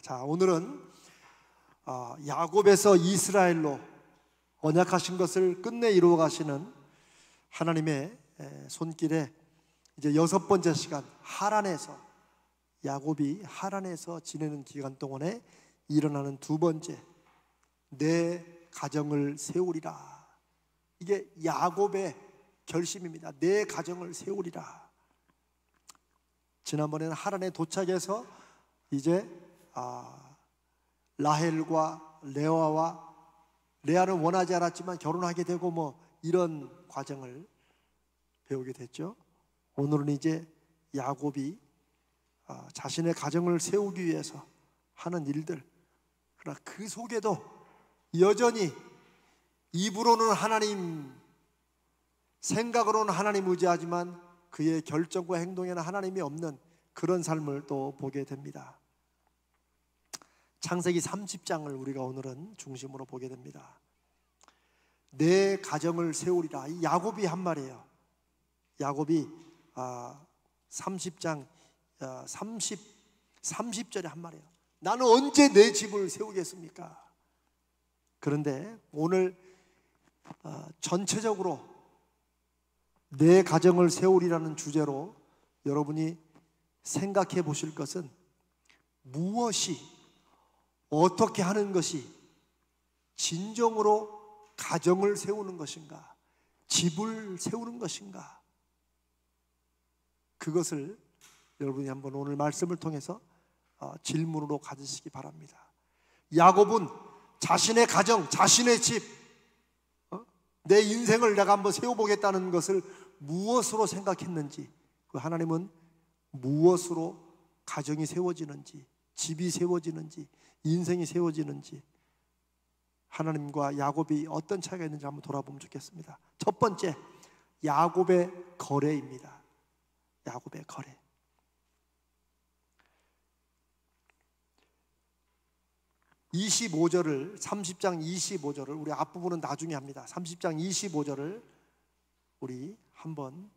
자, 오늘은 야곱에서 이스라엘로 언약하신 것을 끝내 이루어 가시는 하나님의 손길에 이제 6번째 시간, 하란에서, 야곱이 하란에서 지내는 기간 동안에 일어나는 2번째, 내 가정을 세우리라. 이게 야곱의 결심입니다. 내 가정을 세우리라. 지난번에는 하란에 도착해서 이제 라헬과 레아와, 레아는 원하지 않았지만 결혼하게 되고 뭐 이런 과정을 배우게 됐죠. 오늘은 이제 야곱이 자신의 가정을 세우기 위해서 하는 일들, 그러나 그 속에도 여전히 입으로는 하나님, 생각으로는 하나님 의지하지만 그의 결정과 행동에는 하나님이 없는 그런 삶을 또 보게 됩니다. 창세기 30장을 우리가 오늘은 중심으로 보게 됩니다. 내 가정을 세우리라. 이 야곱이 한 말이에요. 야곱이 30장 30절에 한 말이에요. 나는 언제 내 집을 세우겠습니까? 그런데 오늘 전체적으로 내 가정을 세우리라는 주제로 여러분이 생각해 보실 것은 무엇이, 어떻게 하는 것이 진정으로 가정을 세우는 것인가, 집을 세우는 것인가, 그것을 여러분이 한번 오늘 말씀을 통해서 질문으로 가지시기 바랍니다. 야곱은 자신의 가정, 자신의 집, 내 인생을 내가 한번 세워보겠다는 것을 무엇으로 생각했는지, 그 하나님은 무엇으로 가정이 세워지는지, 집이 세워지는지, 인생이 세워지는지, 하나님과 야곱이 어떤 차이가 있는지 한번 돌아보면 좋겠습니다. 첫 번째, 야곱의 거래입니다. 야곱의 거래. (25절을) 30장 25절을 우리 앞부분은 나중에 합니다. 30장 25절을 우리 한번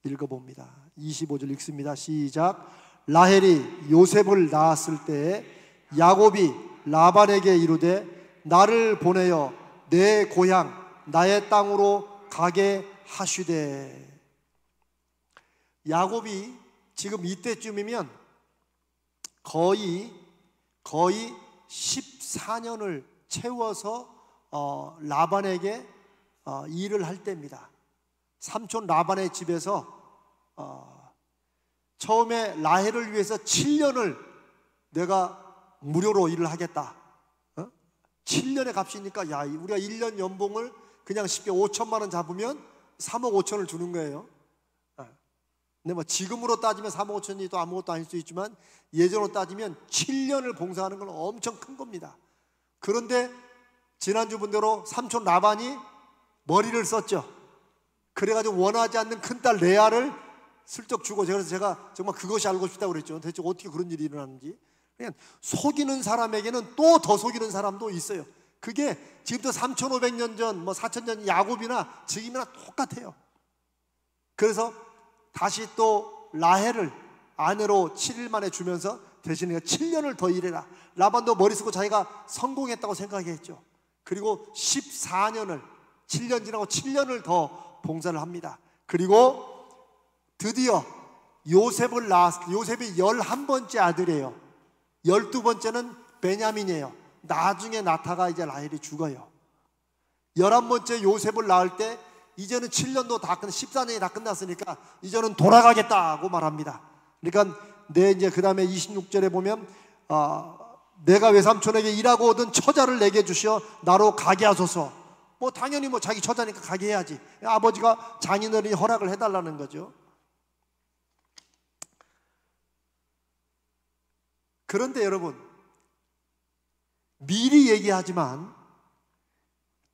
읽어봅니다. 25절 읽습니다. 시작. 라헬이 요셉을 낳았을 때에 야곱이 라반에게 이르되 나를 보내어 내 고향 나의 땅으로 가게 하시되. 야곱이 지금 이때쯤이면 거의 14년을 채워서 라반에게 일을 할 때입니다. 삼촌 라반의 집에서 처음에 라헬을 위해서 7년을 내가 무료로 일을 하겠다. 7년의 값이니까 야, 우리가 1년 연봉을 그냥 쉽게 5천만 원 잡으면 3억 5천을 주는 거예요. 근데 뭐 지금으로 따지면 3억 5천이 또 아무것도 아닐 수 있지만 예전으로 따지면 7년을 봉사하는 건 엄청 큰 겁니다. 그런데 지난주 분대로 삼촌 라반이 머리를 썼죠. 그래가지고 원하지 않는 큰딸 레아를 슬쩍 주고, 그래서 제가 정말 그것이 알고 싶다고 그랬죠. 대체 어떻게 그런 일이 일어나는지. 그냥 속이는 사람에게는 또 더 속이는 사람도 있어요. 그게 지금부터 3,500년 전, 뭐 4,000년 야곱이나 지금이나 똑같아요. 그래서 다시 또 라헬을 아내로 7일 만에 주면서 대신에 7년을 더 일해라. 라반도 머리 쓰고 자기가 성공했다고 생각했죠. 그리고 14년을, 7년 지나고 7년을 더 봉사를 합니다. 그리고 드디어 요셉을 낳았을, 요셉이 11번째 아들이에요. 12번째는 베냐민이에요. 나중에 나타가 이제 라헬이 죽어요. 11번째 요셉을 낳을 때 이제는 7년도 다 14년이 다 끝났으니까 이제는 돌아가겠다고 말합니다. 그러니까 이제 그 다음에 26절에 보면 내가 외삼촌에게 일하고 얻은 처자를 내게 주시어 나로 가게 하소서. 뭐 당연히 뭐 자기 처자니까 가게 해야지. 아버지가 장인어른이 허락을 해달라는 거죠. 그런데 여러분, 미리 얘기하지만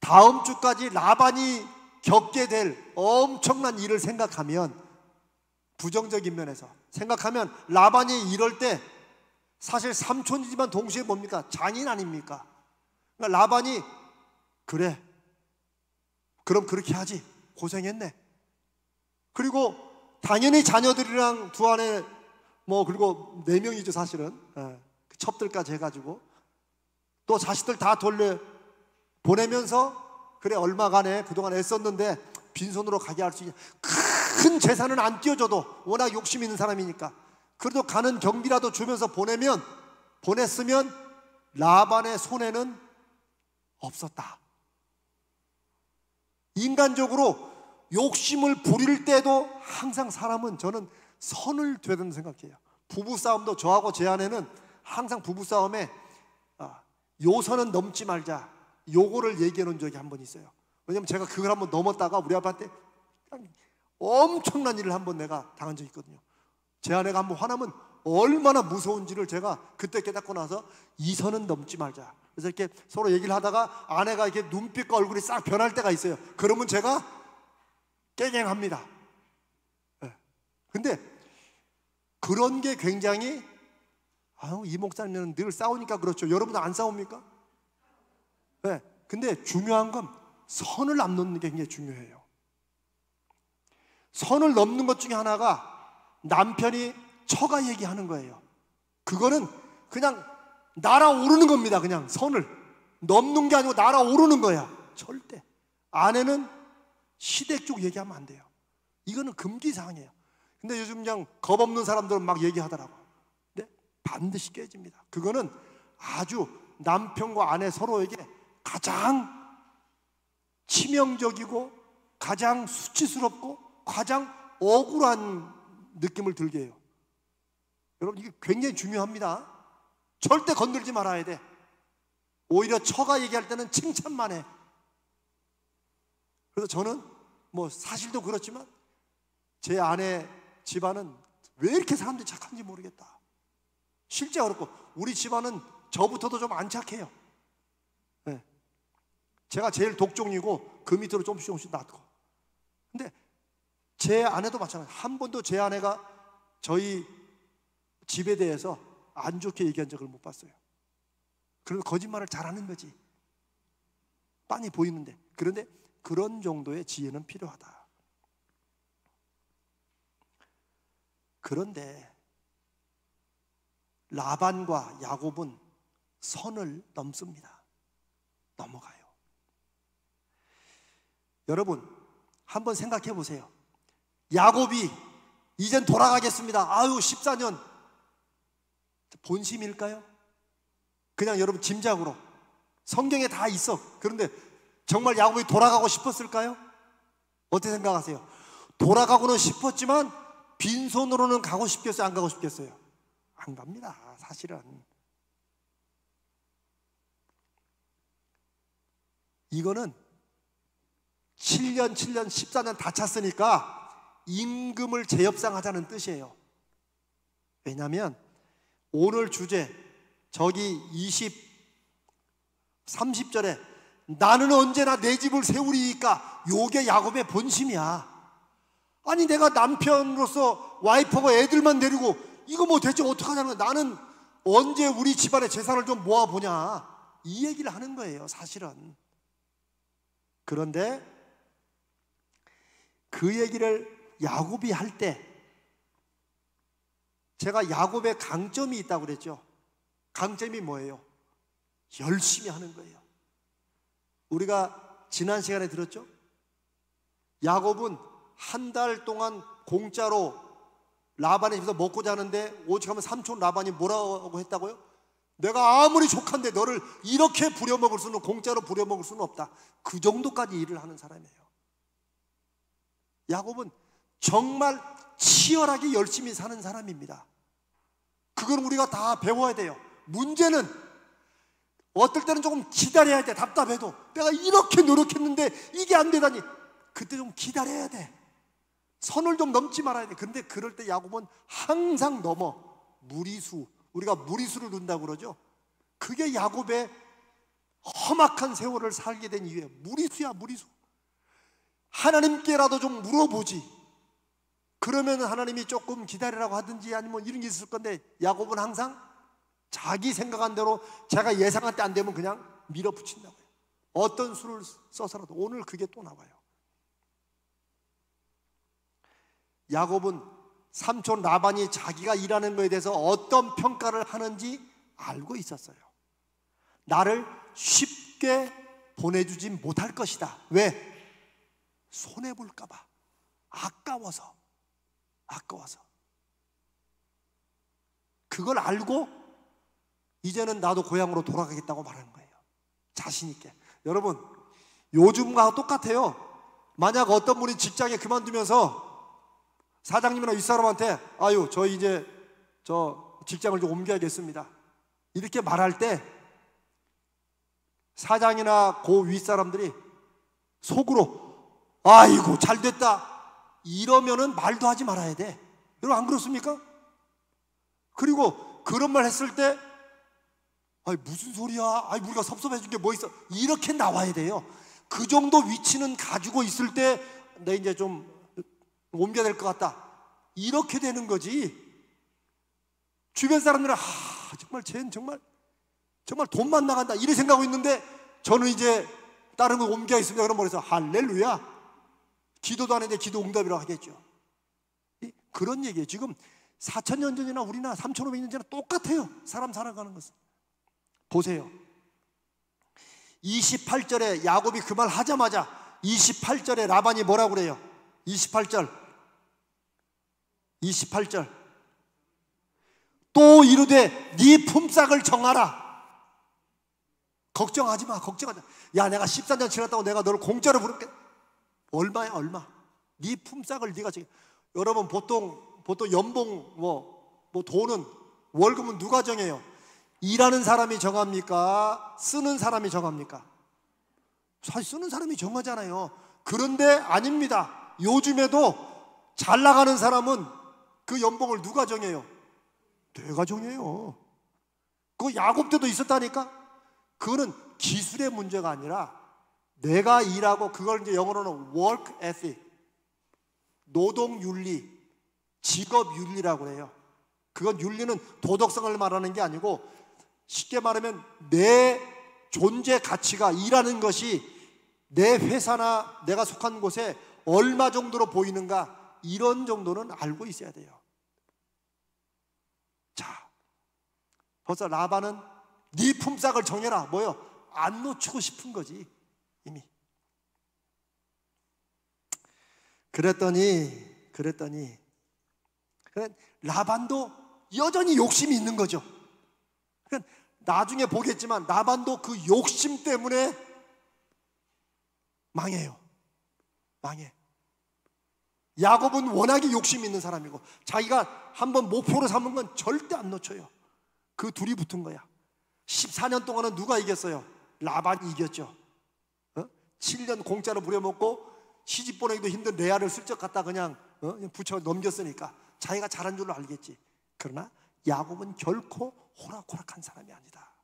다음 주까지 라반이 겪게 될 엄청난 일을 생각하면, 부정적인 면에서 생각하면 라반이 이럴 때 사실 삼촌이지만 동시에 뭡니까? 장인 아닙니까? 그러니까 라반이 그래, 그럼 그렇게 하지, 고생했네. 그리고 당연히 자녀들이랑 두 아내, 뭐 그리고 4명이죠 사실은. 첩들까지 해가지고 또 자식들 다 돌려 보내면서 그래 얼마간에 그동안 애썼는데 빈손으로 가게 할 수 있냐. 큰 재산은 안 띄워줘도 워낙 욕심 있는 사람이니까 그래도 가는 경비라도 주면서 보냈으면 라반의 손에는 없었다. 인간적으로 욕심을 부릴 때도 항상 사람은 저는 선을 되는 생각해요. 부부싸움도 저하고 제 아내는 항상 부부싸움에 요 선은 넘지 말자 요거를 얘기해 놓은 적이 한 번 있어요. 왜냐면 제가 그걸 한번 넘었다가 우리 아빠한테 엄청난 일을 한번 내가 당한 적이 있거든요. 제 아내가 한번 화나면 얼마나 무서운지를 제가 그때 깨닫고 나서 이 선은 넘지 말자. 그래서 이렇게 서로 얘기를 하다가 아내가 이렇게 눈빛과 얼굴이 싹 변할 때가 있어요. 그러면 제가 깨갱합니다. 근데 그런 게 굉장히 이 목사님은 늘 싸우니까 그렇죠. 여러분은 안 싸웁니까? 네. 근데 중요한 건 선을 안 넘는 게 굉장히 중요해요. 선을 넘는 것 중에 하나가 남편이 처가 얘기하는 거예요. 그거는 그냥 날아오르는 겁니다. 그냥 선을 넘는 게 아니고 날아오르는 거야. 절대. 아내는 시댁 쪽 얘기하면 안 돼요. 이거는 금기사항이에요. 근데 요즘 그냥 겁없는 사람들은 막 얘기하더라고. 근데 반드시 깨집니다. 그거는 아주 남편과 아내 서로에게 가장 치명적이고 가장 수치스럽고 가장 억울한 느낌을 들게 해요. 여러분 이게 굉장히 중요합니다. 절대 건들지 말아야 돼. 오히려 처가 얘기할 때는 칭찬만 해. 그래서 저는 뭐 사실도 그렇지만 제 아내 집안은 왜 이렇게 사람들이 착한지 모르겠다. 실제 그렇고 우리 집안은 저부터도 좀 안 착해요. 네. 제가 제일 독종이고 그 밑으로 조금씩 낮고. 근데 제 아내도 마찬가지. 한 번도 제 아내가 저희 집에 대해서 안 좋게 얘기한 적을 못 봤어요. 그래서 거짓말을 잘하는 거지. 빤히 보이는데. 그런데 그런 정도의 지혜는 필요하다. 그런데 라반과 야곱은 선을 넘습니다. 넘어가요. 여러분 한번 생각해 보세요. 야곱이 이젠 돌아가겠습니다. 14년 본심일까요? 그냥 여러분 짐작으로 성경에 다 있어. 그런데 정말 야곱이 돌아가고 싶었을까요? 어떻게 생각하세요? 돌아가고는 싶었지만 빈손으로는 가고 싶겠어요? 안 가고 싶겠어요? 안 갑니다. 사실은 이거는 7년 14년 다 찼으니까 임금을 재협상하자는 뜻이에요. 왜냐하면 오늘 주제 저기 30절에 나는 언제나 내 집을 세우리이까 요게 야곱의 본심이야. 아니 내가 남편으로서 와이프하고 애들만 데리고 이거 뭐 대체 어떡하냐는 거야. 나는 언제 우리 집안의 재산을 좀 모아보냐 이 얘기를 하는 거예요 사실은. 그런데 그 얘기를 야곱이 할 때 제가 야곱의 강점이 있다고 그랬죠. 강점이 뭐예요? 열심히 하는 거예요. 우리가 지난 시간에 들었죠? 야곱은 한 달 동안 공짜로 라반의 집에서 먹고 자는데 오직하면 삼촌 라반이 뭐라고 했다고요? 내가 아무리 족한데 너를 이렇게 부려먹을 수는 공짜로 부려먹을 수는 없다. 그 정도까지 일을 하는 사람이에요. 야곱은 정말 치열하게 열심히 사는 사람입니다. 그건 우리가 다 배워야 돼요. 문제는 어떨 때는 조금 기다려야 돼. 답답해도 내가 이렇게 노력했는데 이게 안 되다니 그때 좀 기다려야 돼. 선을 좀 넘지 말아야 돼. 그런데 그럴 때 야곱은 항상 넘어. 무리수, 우리가 무리수를 둔다고 그러죠. 그게 야곱의 험악한 세월을 살게 된 이유예요. 무리수야 무리수. 하나님께라도 좀 물어보지. 그러면 하나님이 조금 기다리라고 하든지 아니면 이런 게 있을 건데 야곱은 항상 자기 생각한 대로 제가 예상할 때 안 되면 그냥 밀어붙인다고요. 어떤 수를 써서라도. 오늘 그게 또 나와요. 야곱은 삼촌 라반이 자기가 일하는 거에 대해서 어떤 평가를 하는지 알고 있었어요. 나를 쉽게 보내주지 못할 것이다. 왜? 손해볼까 봐. 아까워서. 그걸 알고 이제는 나도 고향으로 돌아가겠다고 말하는 거예요. 자신 있게. 여러분, 요즘과 똑같아요. 만약 어떤 분이 직장에 그만두면서 사장님이나 윗사람한테 아유, 저 이제 직장을 좀 옮겨야겠습니다, 이렇게 말할 때 사장이나 그 윗사람들이 속으로 아이고 잘됐다 이러면은 말도 하지 말아야 돼. 여러분, 안 그렇습니까? 그리고 그런 말 했을 때 아이 무슨 소리야, 아이 우리가 섭섭해진 게 뭐 있어, 이렇게 나와야 돼요. 그 정도 위치는 가지고 있을 때 내 이제 좀 옮겨야 될 것 같다, 이렇게 되는 거지. 주변 사람들은 정말 쟤는 정말 돈만 나간다 이렇게 생각하고 있는데 저는 이제 다른 거 옮겨 있습니다 그런 말에서 할렐루야, 기도도 안 했는데 기도 응답이라고 하겠죠. 그런 얘기예요. 지금 4,000년 전이나 우리나 3,500년 전이나 똑같아요. 사람 살아가는 것은. 보세요. 28절에 야곱이 그 말 하자마자 28절에 라반이 뭐라고 그래요? 28절 또 이르되 네 품삯을 정하라. 걱정하지 마. 야, 내가 14년 지났다고 내가 너를 공짜로 부를게. 얼마야, 얼마? 네 품삯을 네가 지금. 여러분, 보통 연봉 뭐 돈은, 월급은 누가 정해요? 일하는 사람이 정합니까? 쓰는 사람이 정합니까? 사실 쓰는 사람이 정하잖아요. 그런데 아닙니다. 요즘에도 잘 나가는 사람은 그 연봉을 누가 정해요? 내가 정해요. 그거 야곱 때도 있었다니까. 그거는 기술의 문제가 아니라 내가 일하고, 그걸 이제 영어로는 work ethic, 노동윤리, 직업윤리라고 해요. 그건 윤리는 도덕성을 말하는 게 아니고 쉽게 말하면 내 존재 가치가, 일하는 것이 내 회사나 내가 속한 곳에 얼마 정도로 보이는가, 이런 정도는 알고 있어야 돼요. 자, 벌써 라반은 네 품삯을 정해라. 뭐요? 안 놓치고 싶은 거지 이미. 그랬더니 라반도 여전히 욕심이 있는 거죠. 나중에 보겠지만 라반도 그 욕심 때문에 망해. 야곱은 워낙에 욕심이 있는 사람이고 자기가 한번 목표로 삼은 건 절대 안 놓쳐요. 그 둘이 붙은 거야. 14년 동안은 누가 이겼어요? 라반이 이겼죠. 7년 공짜로 부려먹고 시집 보내기도 힘든 레아를 슬쩍 갖다 그냥 붙여 넘겼으니까 자기가 잘한 줄로 알겠지. 그러나 야곱은 결코 호락호락한 사람이 아니다.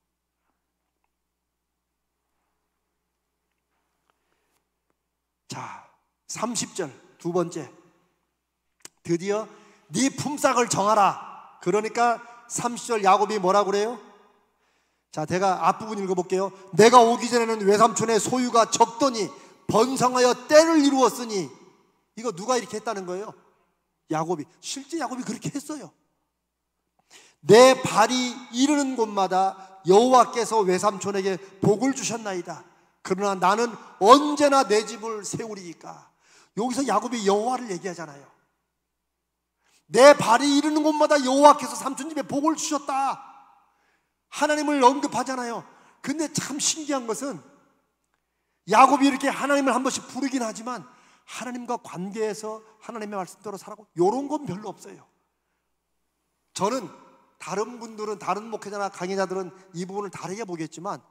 자, 30절 두 번째. 드디어 네 품삯을 정하라. 그러니까 30절 야곱이 뭐라고 그래요? 자, 제가 앞부분 읽어볼게요. 내가 오기 전에는 외삼촌의 소유가 적더니 번성하여 때를 이루었으니. 이거 누가 이렇게 했다는 거예요? 야곱이. 실제 야곱이 그렇게 했어요. 내 발이 이르는 곳마다 여호와께서 외삼촌에게 복을 주셨나이다. 그러나 나는 언제나 내 집을 세우리이까. 여기서 야곱이 여호와를 얘기하잖아요. 내 발이 이르는 곳마다 여호와께서 삼촌 집에 복을 주셨다, 하나님을 언급하잖아요. 근데 참 신기한 것은 야곱이 이렇게 하나님을 한 번씩 부르긴 하지만 하나님과 관계에서 하나님의 말씀대로 살아가고 이런 건 별로 없어요. 저는 다른 분들은, 다른 목회자나 강의자들은 이 부분을 다르게 보겠지만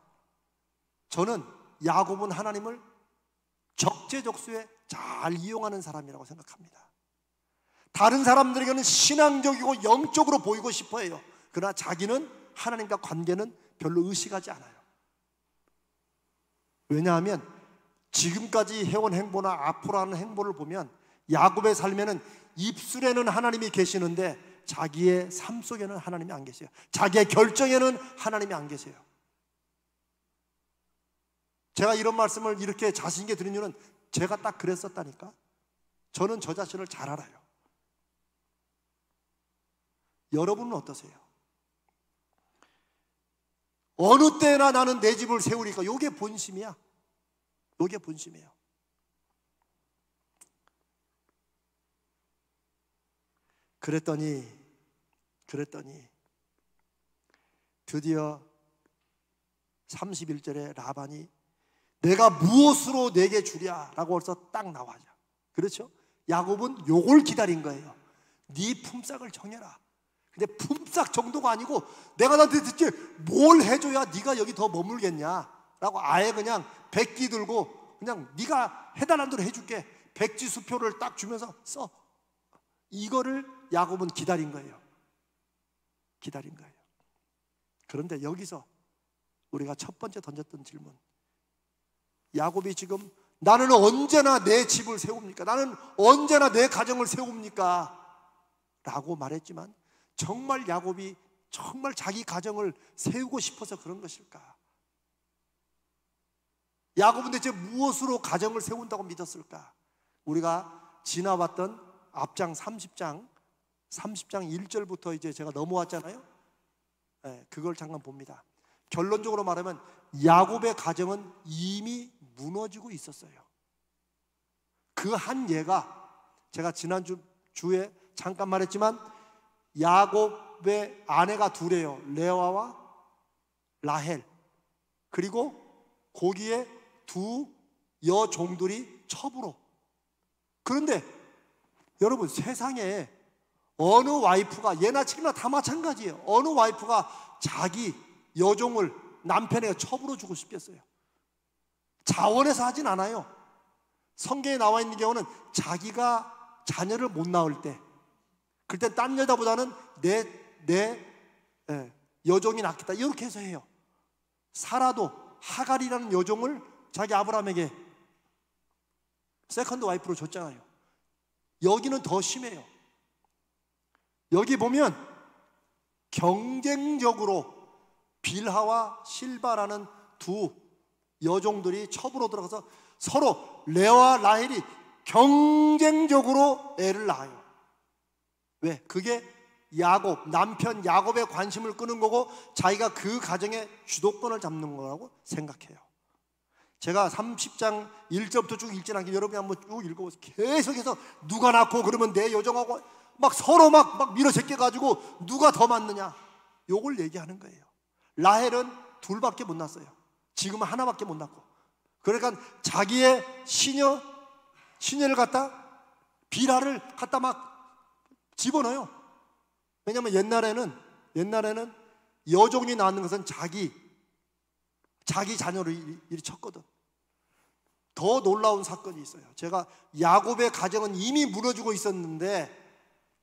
저는 야곱은 하나님을 적재적소에 잘 이용하는 사람이라고 생각합니다. 다른 사람들에게는 신앙적이고 영적으로 보이고 싶어해요. 그러나 자기는 하나님과 관계는 별로 의식하지 않아요. 왜냐하면 지금까지 해온 행보나 앞으로 하는 행보를 보면 야곱의 삶에는 입술에는 하나님이 계시는데 자기의 삶 속에는 하나님이 안 계세요. 자기의 결정에는 하나님이 안 계세요. 제가 이런 말씀을 이렇게 자신 있게 드린 이유는 제가 딱 그랬었다니까. 저는 저 자신을 잘 알아요. 여러분은 어떠세요? 어느 때나 나는 내 집을 세우리까. 요게 본심이야. 요게 본심이에요. 그랬더니 드디어 31절에 라반이 내가 무엇으로 내게 주랴 라고 벌써 딱 나와요. 그렇죠? 야곱은 요걸 기다린 거예요. 네 품삯을 정해라. 근데 품삯 정도가 아니고 내가 너한테 대체 뭘 해줘야 네가 여기 더 머물겠냐 라고 아예 그냥 백기 들고 그냥 네가 해달라는 대로 해줄게. 백지 수표를 딱 주면서 써. 이거를 야곱은 기다린 거예요. 기다린 거예요. 그런데 여기서 우리가 첫 번째 던졌던 질문, 야곱이 지금 나는 언제나 내 집을 세웁니까? 나는 언제나 내 가정을 세웁니까? 라고 말했지만 정말 야곱이 정말 자기 가정을 세우고 싶어서 그런 것일까? 야곱은 대체 무엇으로 가정을 세운다고 믿었을까? 우리가 지나왔던 앞장 30장 1절부터 이제 제가 넘어왔잖아요. 네, 그걸 잠깐 봅니다. 결론적으로 말하면 야곱의 가정은 이미 무너지고 있었어요. 그 한 예가 제가 지난주에 잠깐 말했지만 야곱의 아내가 둘이에요. 레아와 라헬. 그리고 거기에 두 여종들이 첩으로. 그런데 여러분, 세상에 어느 와이프가, 예나 지금이나 다 마찬가지예요. 어느 와이프가 자기 여종을 남편에게 첩으로 주고 싶겠어요? 자원해서 하진 않아요. 성경에 나와 있는 경우는 자기가 자녀를 못 낳을 때, 그때 딴 여자보다는 내 여종이 낫겠다 이렇게 해서 해요. 사라도 하갈이라는 여종을 자기 아브라함에게 세컨드 와이프로 줬잖아요. 여기는 더 심해요. 여기 보면 경쟁적으로 빌하와 실바라는 두 여종들이 첩으로 들어가서 서로 레아와 라헬이 경쟁적으로 애를 낳아요. 왜? 그게 야곱, 남편 야곱의 관심을 끄는 거고 자기가 그 가정의 주도권을 잡는 거라고 생각해요. 제가 30장 1절부터 쭉 읽지 않게 여러분이 한번 쭉 읽어보세요. 계속해서 누가 낳고 그러면 내 여종하고 막 서로 막 밀어제껴가지고 누가 더 맞느냐, 요걸 얘기하는 거예요. 라헬은 둘밖에 못 낳았어요. 지금은 하나밖에 못 낳고. 그러니까 자기의 시녀를 갖다 빌하를 갖다 막 집어넣어요. 왜냐하면 옛날에는 여종이 낳는 것은 자기 자녀를 이리 쳤거든. 더 놀라운 사건이 있어요. 제가 야곱의 가정은 이미 무너지고 있었는데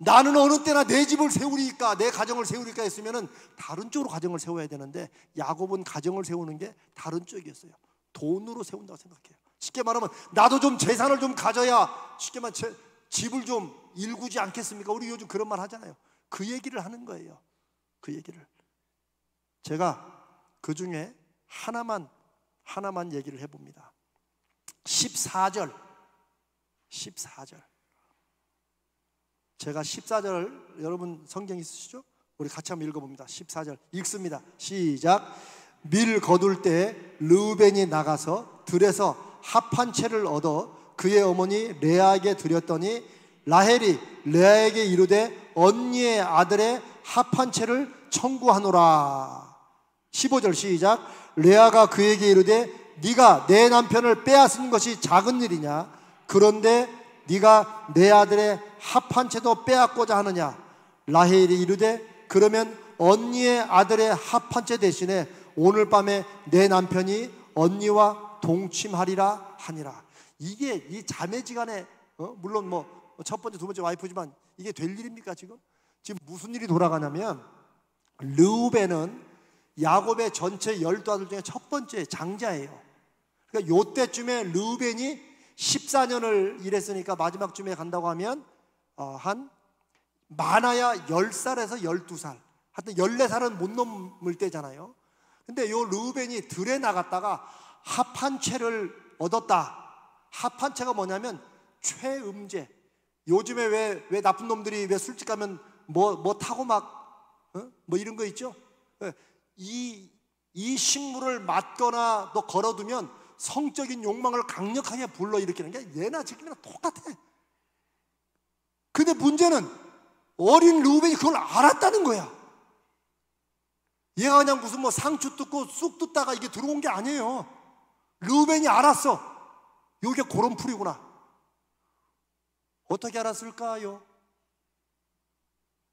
나는 어느 때나 내 집을 세우리까, 내 가정을 세우리까 했으면은 다른 쪽으로 가정을 세워야 되는데 야곱은 가정을 세우는 게 다른 쪽이었어요. 돈으로 세운다고 생각해요. 쉽게 말하면 나도 좀 재산을 좀 가져야 쉽게 말하면 집을 좀 일구지 않겠습니까? 우리 요즘 그런 말 하잖아요. 그 얘기를 하는 거예요. 그 얘기를. 제가 그 중에 하나만 얘기를 해봅니다. 14절. 제가 14절, 여러분 성경 있으시죠? 우리 같이 한번 읽어봅니다. 14절 읽습니다. 시작. 밀 거둘 때 르우벤이 나가서 들에서 합 한 채를 얻어 그의 어머니 레아에게 드렸더니 라헬이 레아에게 이르되 언니의 아들의 합 한 채를 청구하노라. 15절 시작. 레아가 그에게 이르되 네가 내 남편을 빼앗은 것이 작은 일이냐? 그런데 네가 내 아들의 합 한 채도 빼앗고자 하느냐? 라헬이 이르되 그러면 언니의 아들의 합 한 채 대신에 오늘 밤에 내 남편이 언니와 동침하리라 하니라. 이게 이 자매지간에 물론 뭐 첫 번째 두 번째 와이프지만 이게 될 일입니까? 지금 무슨 일이 돌아가냐면 르우벤은 야곱의 전체 12아들 중에 첫 번째 장자예요. 그러니까 요때쯤에 르우벤이 14년을 일했으니까 마지막 쯤에 간다고 하면 한 많아야 10살에서 12살, 하여튼 14살은 못 넘을 때잖아요. 근데 요 르우벤이 들에 나갔다가 합 한 채를 얻었다. 합 한 채가 뭐냐면 최음제. 요즘에 왜 나쁜 놈들이 왜 술집 가면 뭐 타고 막 뭐 이런 거 있죠? 이 이 식물을 맞거나 또 걸어두면 성적인 욕망을 강력하게 불러일으키는 게 얘나 지금이랑 똑같아. 근데 문제는 어린 르우벤이 그걸 알았다는 거야. 얘가 그냥 무슨 뭐 상추 뜯고 쑥 뜯다가 이게 들어온 게 아니에요. 르우벤이 알았어. 요게 그런 풀이구나. 어떻게 알았을까요?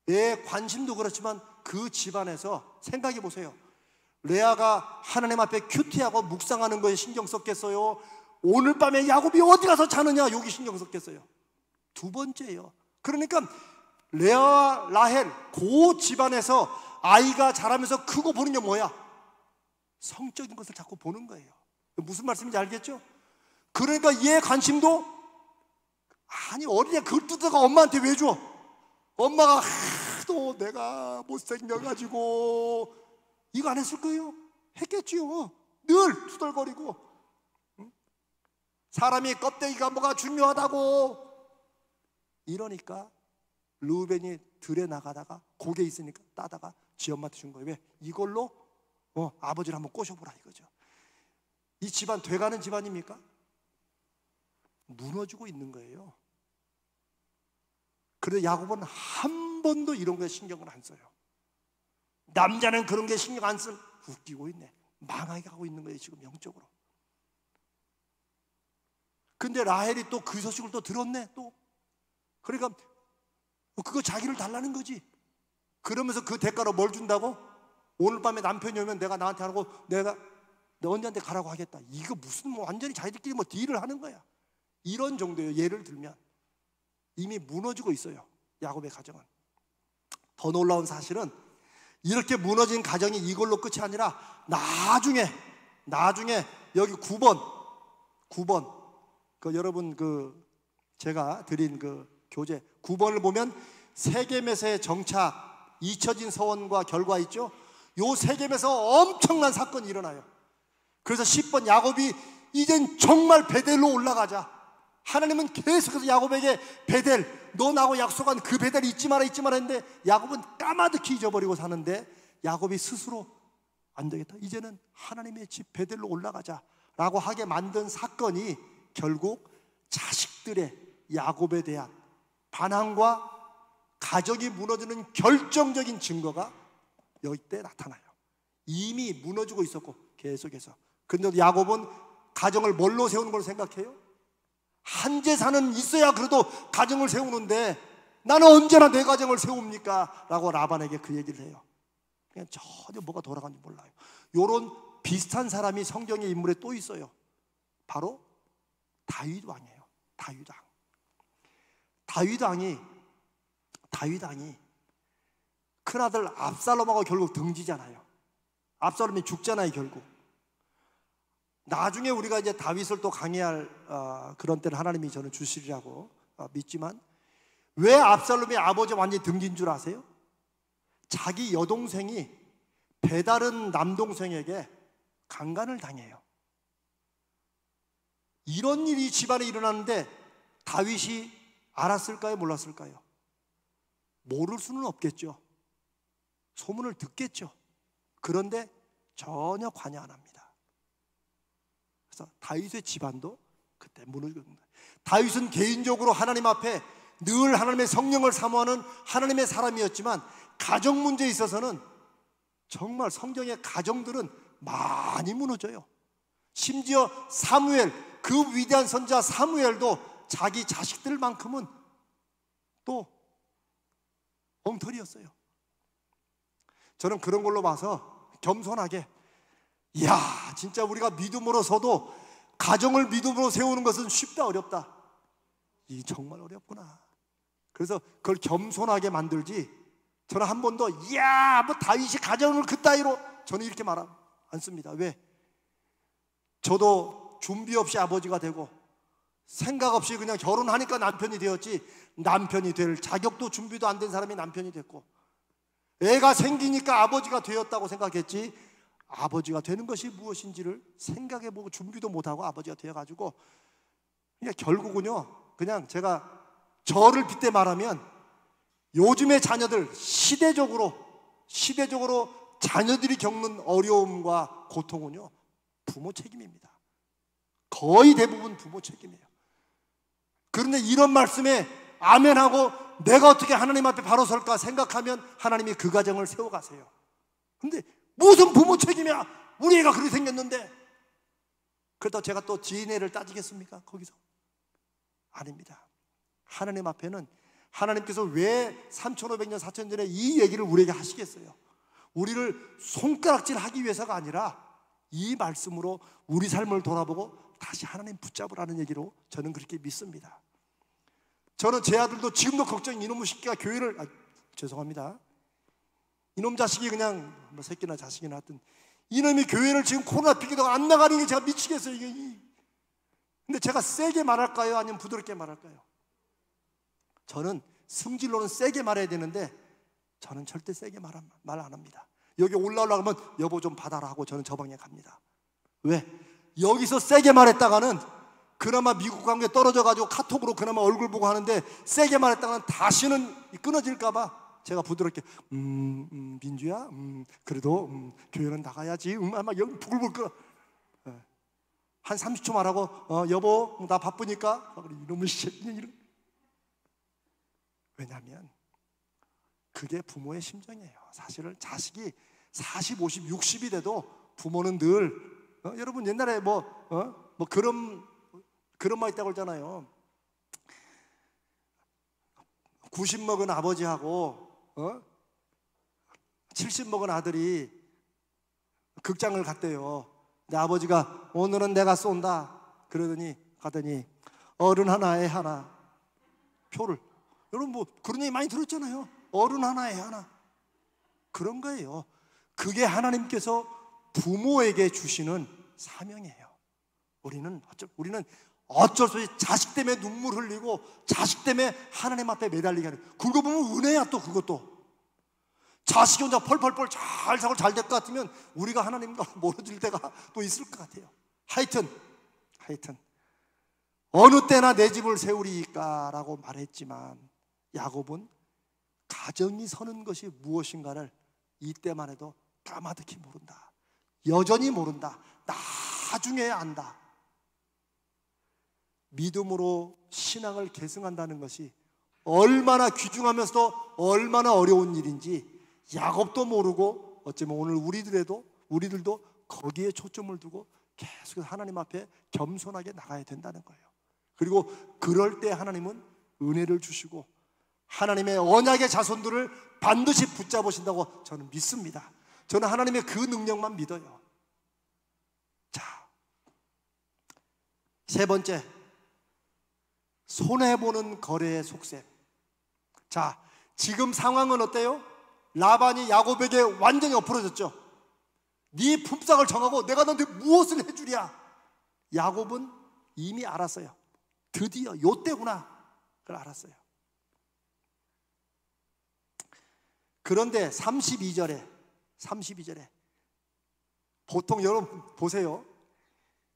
내 관심도 그렇지만 그 집안에서 생각해 보세요. 레아가 하나님 앞에 큐티하고 묵상하는 거에 신경 썼겠어요? 오늘 밤에 야곱이 어디 가서 자느냐 여기 신경 썼겠어요? 두 번째예요. 그러니까 레아와 라헬 그 집안에서 아이가 자라면서 크고 보는 게 뭐야? 성적인 것을 자꾸 보는 거예요. 무슨 말씀인지 알겠죠? 그러니까 얘 관심도 아니 어린애 그걸 뜯어가 엄마한테 왜 줘? 엄마가 하도 내가 못생겨가지고 이거 안 했을 거예요? 했겠지요. 늘 투덜거리고. 사람이 껍데기가 뭐가 중요하다고 이러니까 르우벤이 들에 나가다가 고개 있으니까 따다가 지 엄마한테 준 거예요. 왜? 이걸로 아버지를 한번 꼬셔보라 이거죠. 이 집안 돼가는 집안입니까? 무너지고 있는 거예요. 그래서 야곱은 한 번도 이런 거에 신경을 안 써요. 남자는 그런 게 신경 안 쓸. 웃기고 있네. 망하게 가고 있는 거예요 지금 영적으로. 근데 라헬이 또 그 소식을 또 들었네 또. 그러니까 그거 자기를 달라는 거지. 그러면서 그 대가로 뭘 준다고? 오늘 밤에 남편이 오면 내가 나한테 하고 내가 너 언니한테 가라고 하겠다. 이거 무슨 뭐 완전히 자기들끼리 뭐 딜을 하는 거야. 이런 정도예요. 예를 들면 이미 무너지고 있어요 야곱의 가정은. 더 놀라운 사실은 이렇게 무너진 가정이 이걸로 끝이 아니라 나중에 여기 9번 그 여러분 그 제가 드린 그 교재 9번을 보면 세겜에서의 정착 잊혀진 서원과 결과 있죠. 요 세겜에서 엄청난 사건이 일어나요. 그래서 10번 야곱이 이젠 정말 베델로 올라가자. 하나님은 계속해서 야곱에게 베델 너 나하고 약속한 그 베델이 잊지 마라 했는데 야곱은 까마득히 잊어버리고 사는데 야곱이 스스로 안 되겠다 이제는 하나님의 집 베델로 올라가자 라고 하게 만든 사건이 결국 자식들의 야곱에 대한 반항과 가정이 무너지는 결정적인 증거가 여기 때 나타나요. 이미 무너지고 있었고 계속해서. 그런데 야곱은 가정을 뭘로 세우는 걸 생각해요? 한 재산은 있어야 그래도 가정을 세우는데 나는 언제나 내 가정을 세웁니까? 라고 라반에게 그 얘기를 해요. 그냥 전혀 뭐가 돌아가는지 몰라요. 이런 비슷한 사람이 성경의 인물에 또 있어요. 바로 다윗 왕이에요. 다윗 왕이 큰아들 압살롬하고 결국 등지잖아요. 압살롬이 죽잖아요 결국. 나중에 우리가 이제 다윗을 또 강해할 그런 때를 하나님이 저는 주시리라고 믿지만 왜 압살롬이 아버지 완전히 등진 줄 아세요? 자기 여동생이 배다른 남동생에게 강간을 당해요. 이런 일이 집안에 일어났는데 다윗이 알았을까요? 몰랐을까요? 모를 수는 없겠죠. 소문을 듣겠죠. 그런데 전혀 관여 안 합니다. 그래서 다윗의 집안도 그때 무너지고 있는 거예요. 다윗은 개인적으로 하나님 앞에 늘 하나님의 성령을 사모하는 하나님의 사람이었지만 가정 문제에 있어서는 정말 성경의 가정들은 많이 무너져요. 심지어 사무엘, 그 위대한 선지자 사무엘도 자기 자식들만큼은 또 엉터리였어요. 저는 그런 걸로 봐서 겸손하게 이야 진짜 우리가 믿음으로서도 가정을 믿음으로 세우는 것은 쉽다 어렵다? 이 정말 어렵구나. 그래서 그걸 겸손하게 만들지 저는 한 번도 이야 뭐 다윗이 가정을 그따위로 저는 이렇게 말 안 씁니다. 왜? 저도 준비 없이 아버지가 되고 생각 없이 그냥 결혼하니까 남편이 되었지 남편이 될 자격도 준비도 안 된 사람이 남편이 됐고 애가 생기니까 아버지가 되었다고 생각했지 아버지가 되는 것이 무엇인지를 생각해보고 준비도 못하고 아버지가 되어가지고 그냥 결국은요 그냥 제가 저를 빗대 말하면 요즘의 자녀들 시대적으로 자녀들이 겪는 어려움과 고통은요, 부모 책임입니다. 거의 대부분 부모 책임이에요. 그런데 이런 말씀에 아멘하고 내가 어떻게 하나님 앞에 바로 설까 생각하면 하나님이 그 가정을 세워가세요. 근데 무슨 부모 책임이야? 우리 애가 그렇게 생겼는데. 그렇다고 제가 또 지인애를 따지겠습니까? 거기서 아닙니다. 하나님 앞에는 하나님께서 왜 3500년 4000년 전에 이 얘기를 우리에게 하시겠어요? 우리를 손가락질 하기 위해서가 아니라 이 말씀으로 우리 삶을 돌아보고 다시 하나님 붙잡으라는 얘기로 저는 그렇게 믿습니다. 저는 제 아들도 지금도 걱정이, 이놈의 새끼가 교회를, 죄송합니다, 이놈 자식이 그냥 뭐 새끼나 자식이나 하여튼 이놈이 교회를 지금 코로나 핑계대고 안 나가는 게 제가 미치겠어요. 이게. 근데 제가 세게 말할까요? 아니면 부드럽게 말할까요? 저는 승질로는 세게 말해야 되는데 저는 절대 세게 말 안 합니다. 여기 올라오려고 하면 여보 좀 받아라 하고 저는 저 방향에 갑니다. 왜? 여기서 세게 말했다가는 그나마 미국 관계 떨어져가지고 카톡으로 그나마 얼굴 보고 하는데 세게 말했다가는 다시는 끊어질까봐 제가 부드럽게 민주야 그래도 교회는 나가야지 막 여기 부글부글 끓어. 한 30초 말하고 여보 나 바쁘니까 이놈의 새끼. 왜냐하면 그게 부모의 심정이에요. 사실은 자식이 40, 50, 60이 돼도 부모는 늘 여러분 옛날에 뭐 그런 말 있다고 그러잖아요. 90 먹은 아버지하고 70 먹은 아들이 극장을 갔대요. 근데 아버지가 오늘은 내가 쏜다 그러더니 가더니 어른 하나 애 하나 표를, 여러분 뭐 그런 얘기 많이 들었잖아요. 어른 하나 애 하나. 그런 거예요. 그게 하나님께서 부모에게 주시는 사명이에요. 우리는 어쩔 수 없이 자식 때문에 눈물 흘리고 자식 때문에 하나님 앞에 매달리게 하는, 그거 보면 은혜야. 또 그것도 자식이 혼자 펄펄펄 잘 살고 잘 될 것 같으면 우리가 하나님과 멀어질 때가 또 있을 것 같아요. 하여튼 어느 때나 내 집을 세우리까 라고 말했지만 야곱은 가정이 서는 것이 무엇인가를 이때만 해도 까마득히 모른다. 여전히 모른다. 나중에 안다. 믿음으로 신앙을 계승한다는 것이 얼마나 귀중하면서도 얼마나 어려운 일인지 야곱도 모르고 어쩌면 오늘 우리들도 거기에 초점을 두고 계속해서 하나님 앞에 겸손하게 나가야 된다는 거예요. 그리고 그럴 때 하나님은 은혜를 주시고 하나님의 언약의 자손들을 반드시 붙잡으신다고 저는 믿습니다. 저는 하나님의 그 능력만 믿어요. 자, 세 번째, 손해보는 거래의 속셈. 자, 지금 상황은 어때요? 라반이 야곱에게 완전히 엎어졌죠. 네 품삯을 정하고 내가 너한테 무엇을 해주랴. 야곱은 이미 알았어요. 드디어 요때구나 그걸 알았어요. 그런데 32절에 보통 여러분 보세요.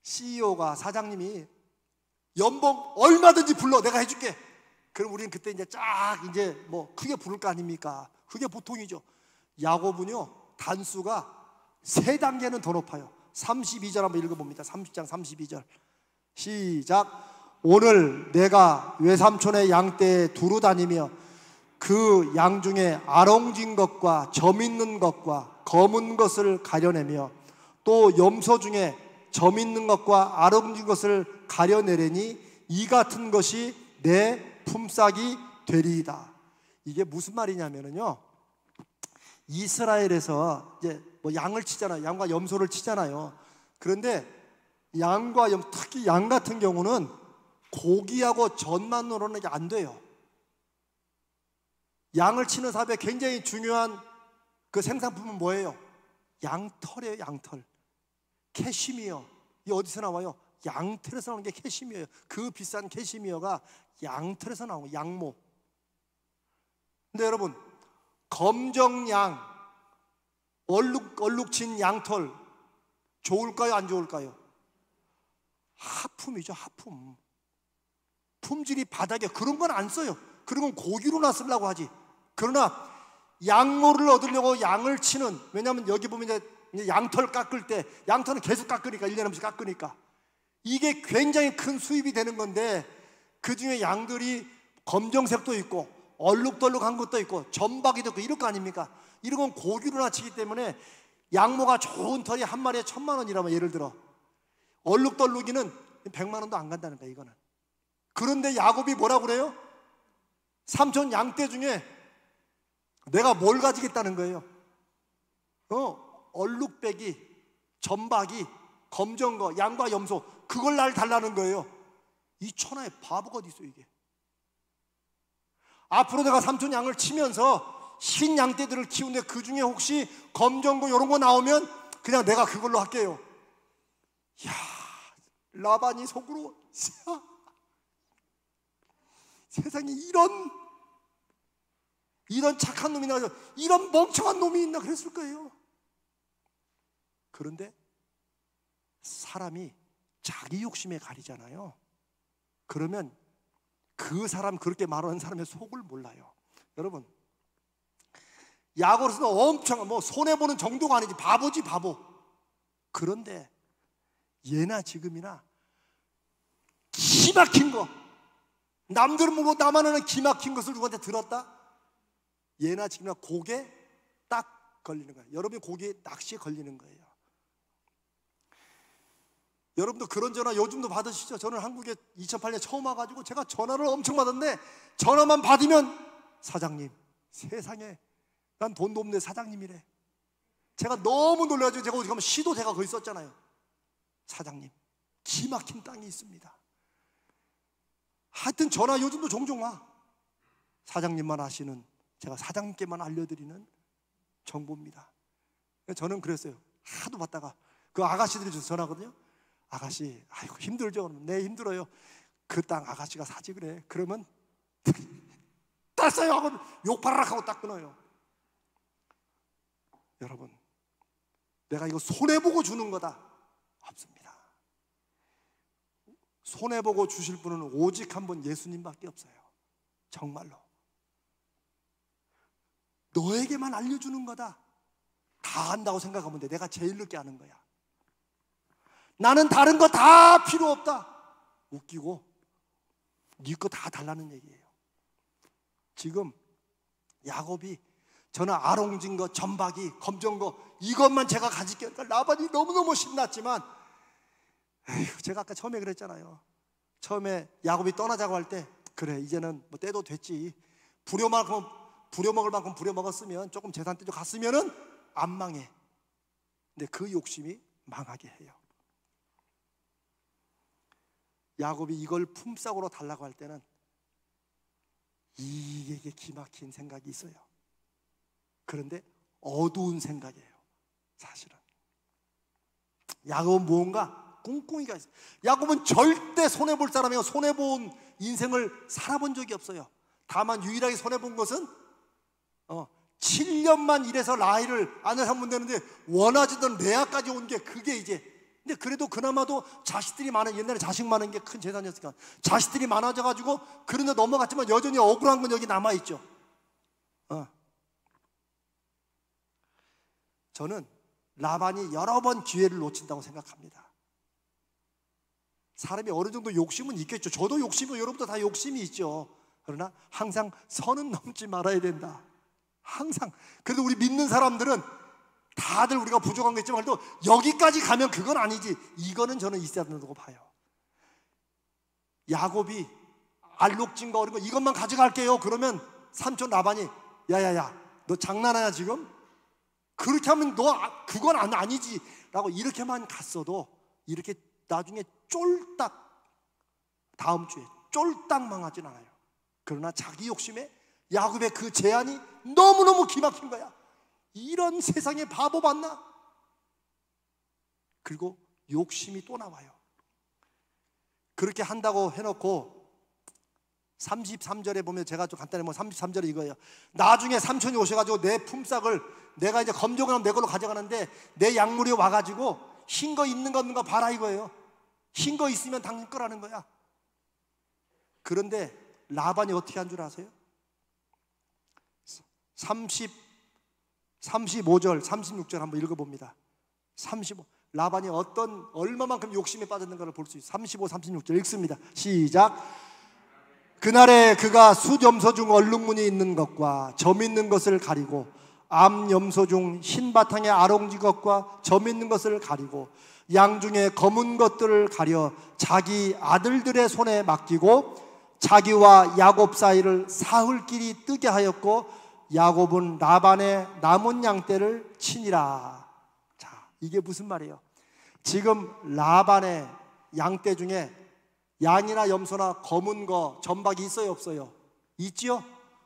CEO가, 사장님이 연봉 얼마든지 불러 내가 해줄게. 그럼 우리는 그때 이제 뭐 크게 부를 거 아닙니까? 그게 보통이죠. 야곱은요 단수가 3단계는 더 높아요. 32절 한번 읽어봅니다. 30장 32절 시작. 오늘 내가 외삼촌의 양떼에 두루 다니며 그 양 중에 아롱진 것과 점 있는 것과 검은 것을 가려내며 또 염소 중에 점 있는 것과 아롱진 것을 가려내려니 이 같은 것이 내 품삯이 되리이다. 이게 무슨 말이냐면요, 이스라엘에서 이제 뭐 양을 치잖아요. 양과 염소를 치잖아요. 그런데 양과 특히 양 같은 경우는 고기하고 전만으로는 안 돼요. 양을 치는 사업에 굉장히 중요한 그 생산품은 뭐예요? 양털이에요. 양털. 캐시미어. 이 어디서 나와요? 양털에서 나오는 게 캐시미어예요. 그 비싼 캐시미어가 양털에서 나온 거예요. 양모. 근데 여러분, 검정양, 얼룩진 양털 좋을까요? 안 좋을까요? 하품이죠. 하품. 품질이 바닥에, 그런 건 안 써요. 그런 건 고기로나 쓰려고 하지. 그러나 양모를 얻으려고 양을 치는, 왜냐하면 여기 보면 이제 양털 깎을 때, 양털은 계속 깎으니까, 1년에 한 번씩 깎으니까 이게 굉장히 큰 수입이 되는 건데, 그 중에 양들이 검정색도 있고 얼룩덜룩한 것도 있고 점박이도 있고 이럴 거 아닙니까? 이런 건 고기로나 치기 때문에 양모가 좋은 털이 한 마리에 1,000,000원이라면, 예를 들어 얼룩덜룩이는 100만원도 안 간다는 거야, 이거는. 그런데 야곱이 뭐라고 그래요? 삼촌 양떼 중에 내가 뭘 가지겠다는 거예요? 얼룩배기, 점박이, 검정거, 양과 염소, 그걸 날 달라는 거예요. 이 천하에 바보가 어디 있어, 이게. 앞으로 내가 삼촌 양을 치면서 흰 양떼들을 키우는데 그 중에 혹시 검정거 이런 거 나오면 그냥 내가 그걸로 할게요. 야, 라반이 속으로 세상에 이런 착한 놈이 나와서 이런 멍청한 놈이 있나 그랬을 거예요. 그런데 사람이 자기 욕심에 가리잖아요. 그러면 그 사람, 그렇게 말하는 사람의 속을 몰라요. 여러분, 야고로서는 엄청 손해보는 정도가 아니지, 바보지 바보. 그런데 예나 지금이나 기막힌 거, 남들은 모르고 나만 아는 기막힌 것을 누구한테 들었다? 예나 지금이나 고개 딱 걸리는 거예요. 여러분이 고기에 낚시에 걸리는 거예요. 여러분도 그런 전화 요즘도 받으시죠? 저는 한국에 2008년에 처음 와가지고 제가 전화를 엄청 받았는데, 전화만 받으면 사장님, 세상에 난 돈도 없는데 사장님이래. 제가 너무 놀라가지고 제가 어디 가면 시도 제가 거기 썼잖아요. 사장님, 기막힌 땅이 있습니다. 하여튼 전화 요즘도 종종 와. 사장님만 아시는, 제가 사장님께만 알려드리는 정보입니다. 저는 그랬어요. 하도 받다가 그 아가씨들이 줘서 전화거든요. 아가씨, 아이고 힘들죠? 네, 힘들어요. 그 땅 아가씨가 사지 그래. 그러면 땄어요 하고 욕바라락 하고 딱 끊어요. 여러분, 내가 이거 손해보고 주는 거다. 없습니다. 손해보고 주실 분은 오직 한 분, 예수님밖에 없어요. 정말로. 너에게만 알려주는 거다. 다 안다고 생각하면 돼. 내가 제일 늦게 아는 거야. 나는 다른 거 다 필요 없다. 웃기고 네 거 다 달라는 얘기예요. 지금 야곱이 저는 아롱진 거, 점박이, 검정 거 이것만 제가 가질게요. 그러니까 라반이 너무너무 신났지만, 에휴, 제가 아까 처음에 그랬잖아요. 처음에 야곱이 떠나자고 할 때, 그래 이제는 뭐 떼도 됐지. 부려먹을 만큼 부려먹었으면, 조금 재산 떼줘 갔으면은 안 망해. 근데 그 욕심이 망하게 해요. 야곱이 이걸 품삯으로 달라고 할 때는 이게 기막힌 생각이 있어요. 그런데 어두운 생각이에요. 사실은 야곱은 무언가 꿍꿍이가 있어요. 야곱은 절대 손해볼 사람이고 손해본 인생을 살아본 적이 없어요. 다만 유일하게 손해본 것은 7년만 일해서 라헬을 아내 삼으면 되는데 원하지던 레아까지 온 게, 그게 이제, 근데 그래도 그나마도 자식들이 많은, 옛날에 자식 많은 게 큰 재산이었으니까 자식들이 많아져가지고 그런데 넘어갔지만 여전히 억울한 건 여기 남아있죠. 저는 라반이 여러 번 기회를 놓친다고 생각합니다. 사람이 어느 정도 욕심은 있겠죠. 저도 욕심이고 여러분도 다 욕심이 있죠. 그러나 항상 선은 넘지 말아야 된다. 항상. 그래도 우리 믿는 사람들은 다들 우리가 부족한 게 있지만 또 여기까지 가면 그건 아니지, 이거는 저는 있어야 된다고 봐요. 야곱이 알록진 거, 이것만 가져갈게요. 그러면 삼촌 라반이 야야야, 너 장난하냐 지금? 그렇게 하면 너 그건 아니지 라고 이렇게만 갔어도 이렇게 나중에 쫄딱, 다음 주에 쫄딱 망하진 않아요. 그러나 자기 욕심에 야곱의 그 제안이 너무너무 기막힌 거야. 이런 세상에 바보 봤나? 그리고 욕심이 또 나와요. 그렇게 한다고 해놓고 33절에 보면, 제가 좀 간단히 33절에 이거예요. 나중에 삼촌이 오셔가지고 내 품삯을, 내가 이제 검정을 하면 내 걸로 가져가는데 내 약물이 와가지고 흰 거 있는 거 없는 거 봐라 이거예요. 흰 거 있으면 당신 거라는 거야. 그런데 라반이 어떻게 한 줄 아세요? 35절, 36절 한번 읽어봅니다. 35. 라반이 얼마만큼 욕심에 빠졌는가를 볼 수 있어요. 35, 36절 읽습니다. 시작. 그날에 그가 숫염소 중 얼룩무늬 있는 것과 점 있는 것을 가리고 암염소 중 흰 바탕에 아롱지 것과 점 있는 것을 가리고 양 중에 검은 것들을 가려 자기 아들들의 손에 맡기고 자기와 야곱 사이를 사흘길이 뜨게 하였고 야곱은 라반의 남은 양떼를 치니라. 자, 이게 무슨 말이에요? 지금 라반의 양떼 중에 양이나 염소나 검은 거, 점박이 있어요, 없어요? 있지요?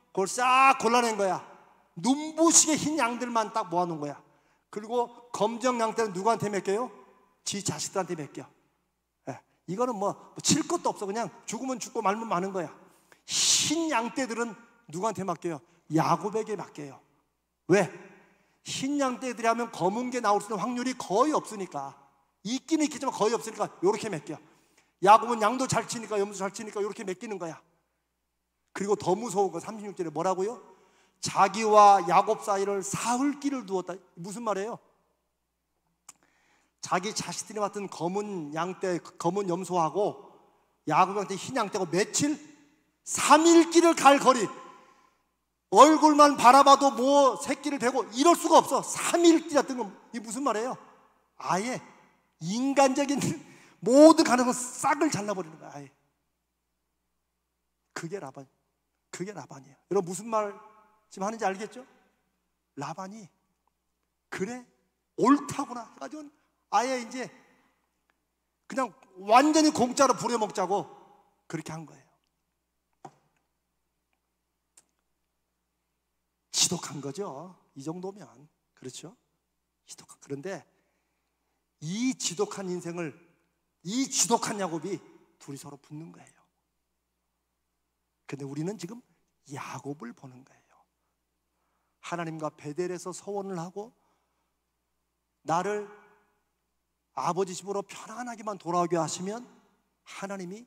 그걸 싹 골라낸 거야. 눈부시게 흰 양들만 딱 모아놓은 거야. 그리고 검정 양떼는 누구한테 맡겨요? 지 자식들한테 맡겨. 이거는 뭐 칠 것도 없어. 그냥 죽으면 죽고 말면 마는 거야. 흰 양떼들은 누구한테 맡겨요? 야곱에게 맡겨요. 왜? 흰 양떼들이 하면 검은 게 나올 수 있는 확률이 거의 없으니까. 있기는 있겠지만 거의 없으니까 이렇게 맡겨. 야곱은 양도 잘 치니까, 염도 잘 치니까 이렇게 맡기는 거야. 그리고 더 무서운 거 36절에 뭐라고요? 자기와 야곱 사이를 사흘길을 두었다. 무슨 말이에요? 자기 자식들이 맡은 검은 양떼, 검은 염소하고 야곱한테 흰 양떼고 며칠? 3일 길을 갈 거리. 얼굴만 바라봐도 뭐 새끼를 대고 이럴 수가 없어. 3일 길이 뜬 건 이게 무슨 말이에요? 아예 인간적인 모든 가능성 싹을 잘라버리는 거야. 아예. 그게 라반이에요. 여러분 무슨 말 지금 하는지 알겠죠? 라반이 그래 옳다구나 해가지고 아예 이제 그냥 완전히 공짜로 부려먹자고 그렇게 한 거예요. 지독한 거죠. 이 정도면. 그렇죠? 지독한. 그런데 이 지독한 인생을, 이 지독한 야곱이 둘이 서로 붙는 거예요. 근데 우리는 지금 야곱을 보는 거예요. 하나님과 베델에서 서원을 하고 나를 아버지 집으로 편안하게만 돌아오게 하시면 하나님이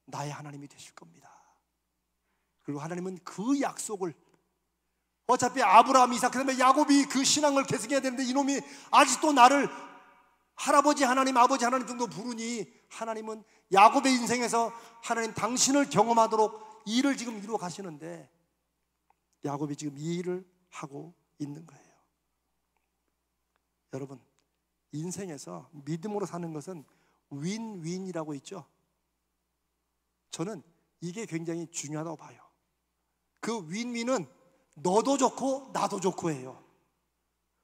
나의 하나님이 되실 겁니다. 그리고 하나님은 그 약속을, 어차피 아브라함, 이삭, 그다음에 야곱이 그 신앙을 계승해야 되는데 이놈이 아직도 나를 할아버지 하나님, 아버지 하나님 정도 부르니 하나님은 야곱의 인생에서 하나님 당신을 경험하도록 일을 지금 이루어 가시는데 야곱이 지금 이 일을 하고 있는 거예요. 여러분, 인생에서 믿음으로 사는 것은 윈윈이라고 있죠. 저는 이게 굉장히 중요하다고 봐요. 그 윈윈은 너도 좋고 나도 좋고 해요.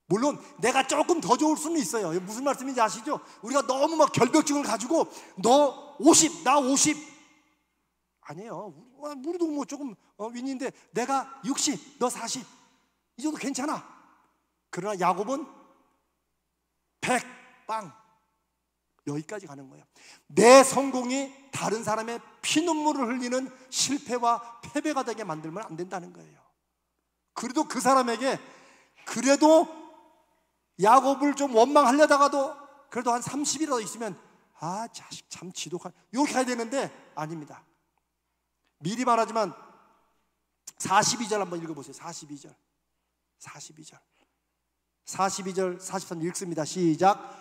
물론 내가 조금 더 좋을 수는 있어요. 무슨 말씀인지 아시죠? 우리가 너무 막 결벽증을 가지고 너 50, 나 50 아니에요. 우리도 뭐 조금 윈인데 내가 60, 너 40 이 정도 괜찮아. 그러나 야곱은 100 빵 여기까지 가는 거예요. 내 성공이 다른 사람의 피눈물을 흘리는 실패와 패배가 되게 만들면 안 된다는 거예요. 그래도 그 사람에게 그래도 야곱을 좀 원망하려다가도 그래도 한 30이라도 있으면 아 자식 참 지독한 이렇게 해야 되는데 아닙니다. 미리 말하지만 42절 한번 읽어보세요. 42절 43 읽습니다. 시작.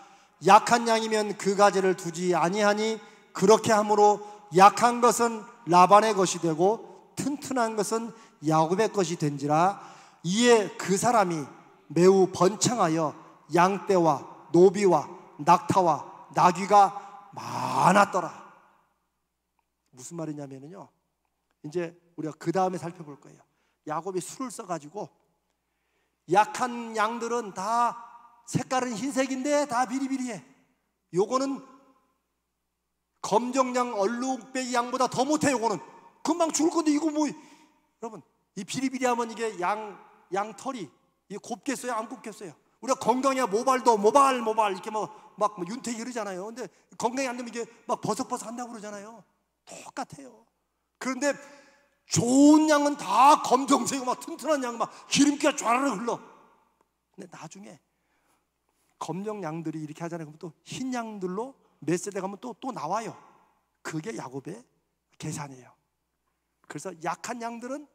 약한 양이면 그 가지를 두지 아니하니 그렇게 함으로 약한 것은 라반의 것이 되고 튼튼한 것은 야곱의 것이 된지라. 이에 그 사람이 매우 번창하여 양떼와 노비와 낙타와 나귀가 많았더라. 무슨 말이냐면요, 이제 우리가 그 다음에 살펴볼 거예요. 야곱이 술을 써가지고 약한 양들은 다 색깔은 흰색인데 다 비리비리해. 요거는 검정양 얼룩배기 양보다 더 못해. 요거는 금방 죽을 건데 이거 뭐. 여러분 이 비리비리하면 이게 양 털이 이게 곱겠어요 안 곱겠어요? 우리가 건강해야 모발 이렇게 막 윤택이 그러잖아요. 근데 건강이 안 되면 이게 막 버석버석 한다고 그러잖아요. 똑같아요. 그런데 좋은 양은 다 검정색이고 막 튼튼한 양 막 기름기가 쫘라락 흘러. 근데 나중에 검정 양들이 이렇게 하잖아요. 그럼 또 흰 양들로 몇 세대 가면 또 나와요. 그게 야곱의 계산이에요. 그래서 약한 양들은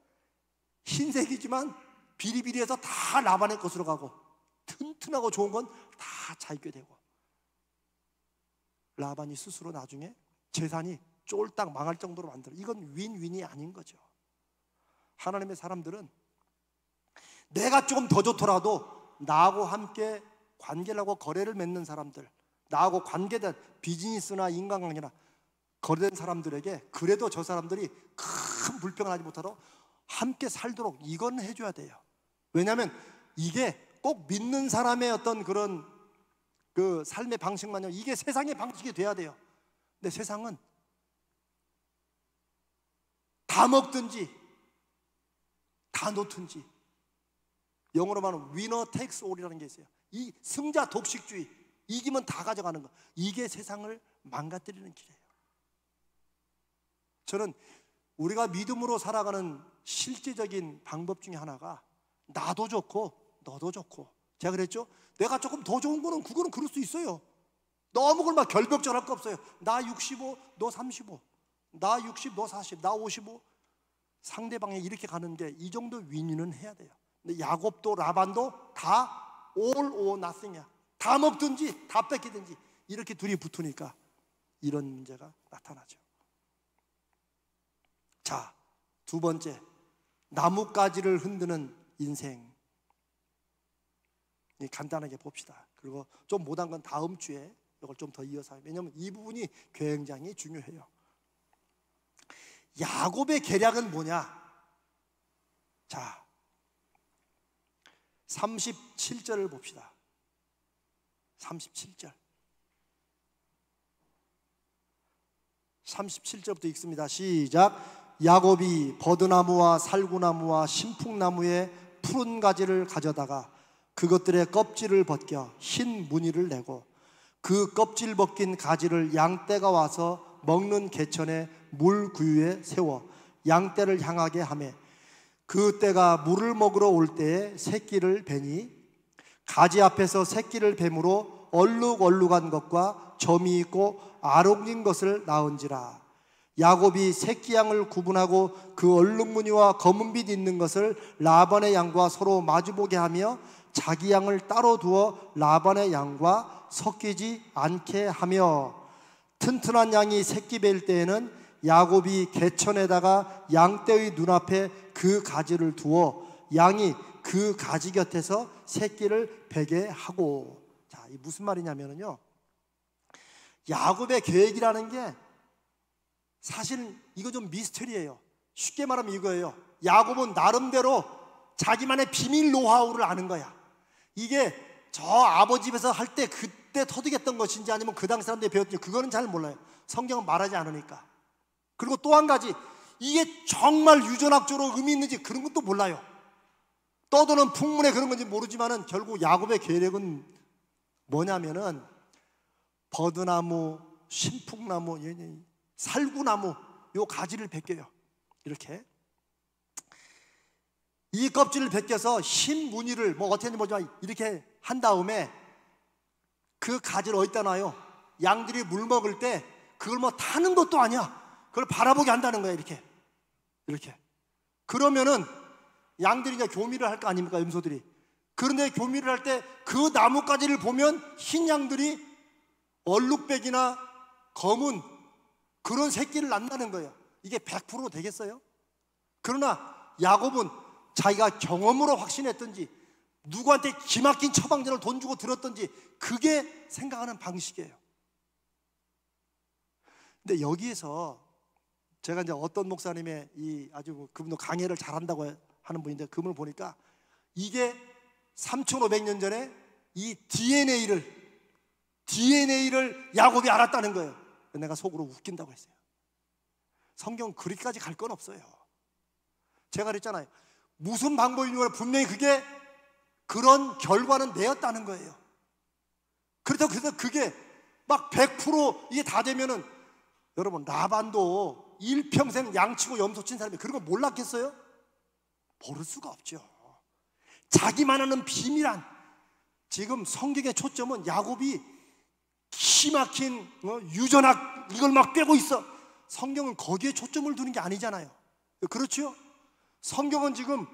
흰색이지만 비리비리해서 다 라반의 것으로 가고 튼튼하고 좋은 건 다 자기게 되고, 라반이 스스로 나중에 재산이 쫄딱 망할 정도로 만들어. 이건 윈윈이 아닌 거죠. 하나님의 사람들은 내가 조금 더 좋더라도 나하고 함께 관계를 하고 거래를 맺는 사람들, 나하고 관계된 비즈니스나 인간관계나 거래된 사람들에게 그래도 저 사람들이 큰 불평을 하지 못하도록 함께 살도록 이건 해줘야 돼요. 왜냐하면 이게 꼭 믿는 사람의 어떤 그런 그 삶의 방식만요, 이게 세상의 방식이 돼야 돼요. 근데 세상은 다 먹든지 다 놓든지, 영어로 말하면 위너 테이크스 올이라는 게 있어요. 이 승자 독식주의, 이기면 다 가져가는 거, 이게 세상을 망가뜨리는 길이에요. 저는 우리가 믿음으로 살아가는 실제적인 방법 중에 하나가 나도 좋고 너도 좋고, 제가 그랬죠? 내가 조금 더 좋은 거는 그거는 그럴 수 있어요. 너무 그걸 막 결벽절할 거 없어요. 나 65, 너 35, 나 60, 너 40, 나 55, 상대방에 이렇게 가는 게 이 정도 윈윈은 해야 돼요. 근데 야곱도 라반도 다 all or nothing이야. 다 먹든지 다 뺏기든지 이렇게 둘이 붙으니까 이런 문제가 나타나죠. 자, 두 번째, 나뭇가지를 흔드는 인생. 간단하게 봅시다. 그리고 좀 못한 건 다음 주에 이걸 좀 더 이어서, 왜냐하면 이 부분이 굉장히 중요해요. 야곱의 계략은 뭐냐? 자, 37절을 봅시다. 37절. 37절부터 읽습니다. 시작. 야곱이 버드나무와 살구나무와 신풍나무의 푸른 가지를 가져다가 그것들의 껍질을 벗겨 흰 무늬를 내고 그 껍질 벗긴 가지를 양떼가 와서 먹는 개천의 물 구유에 세워 양떼를 향하게 하매, 그 떼가 물을 먹으러 올 때에 새끼를 베니 가지 앞에서 새끼를 뱀으로 얼룩얼룩한 것과 점이 있고 아롱진 것을 낳은지라. 야곱이 새끼 양을 구분하고 그 얼룩무늬와 검은빛 있는 것을 라반의 양과 서로 마주보게 하며 자기 양을 따로 두어 라반의 양과 섞이지 않게 하며, 튼튼한 양이 새끼 뵐 때에는 야곱이 개천에다가 양떼의 눈앞에 그 가지를 두어 양이 그 가지 곁에서 새끼를 베게 하고. 자, 이 무슨 말이냐면요, 야곱의 계획이라는 게 사실 이거 좀 미스터리예요. 쉽게 말하면 이거예요. 야곱은 나름대로 자기만의 비밀 노하우를 아는 거야. 이게 저 아버지 집에서 할 때 그때 터득했던 것인지 아니면 그 당시 사람들이 배웠는지 그거는 잘 몰라요. 성경은 말하지 않으니까. 그리고 또 한 가지, 이게 정말 유전학적으로 의미 있는지 그런 것도 몰라요. 떠도는 풍문에 그런 건지 모르지만은 결국 야곱의 계획은 뭐냐면은 버드나무, 신풍나무, 살구나무 요 가지를 벗겨요. 이렇게 이 껍질을 벗겨서 흰 무늬를 뭐 어떻게 하는지 모르지만 이렇게 한 다음에 그 가지를 어디다 놔요? 양들이 물 먹을 때 그걸 뭐 타는 것도 아니야. 그걸 바라보게 한다는 거야. 이렇게 그러면은 양들이 이제 교미를 할 거 아닙니까? 염소들이. 그런데 교미를 할 때 그 나뭇가지를 보면 흰 양들이 얼룩백이나 검은 그런 새끼를 낳는다는 거예요. 이게 100% 되겠어요? 그러나 야곱은 자기가 경험으로 확신했든지 누구한테 기막힌 처방전을 돈 주고 들었든지 그게 생각하는 방식이에요. 근데 여기에서 제가 이제 어떤 목사님의 이 아주 그분도 강해를 잘한다고 하는 분인데 그분을 보니까 이게 3,500년 전에 이 DNA를 야곱이 알았다는 거예요. 내가 속으로 웃긴다고 했어요. 성경 그렇게까지 갈 건 없어요. 제가 그랬잖아요. 무슨 방법이냐면 분명히 그게 그런 결과는 내었다는 거예요. 그래서 그게 막 100% 이게 다 되면은, 여러분 라반도 일평생 양치고 염소친 사람이 그런 거 몰랐겠어요? 모를 수가 없죠. 자기만 아는 비밀한, 지금 성경의 초점은 야곱이 기막힌 유전학 이걸 막 빼고 있어. 성경은 거기에 초점을 두는 게 아니잖아요. 그렇죠? 성경은 지금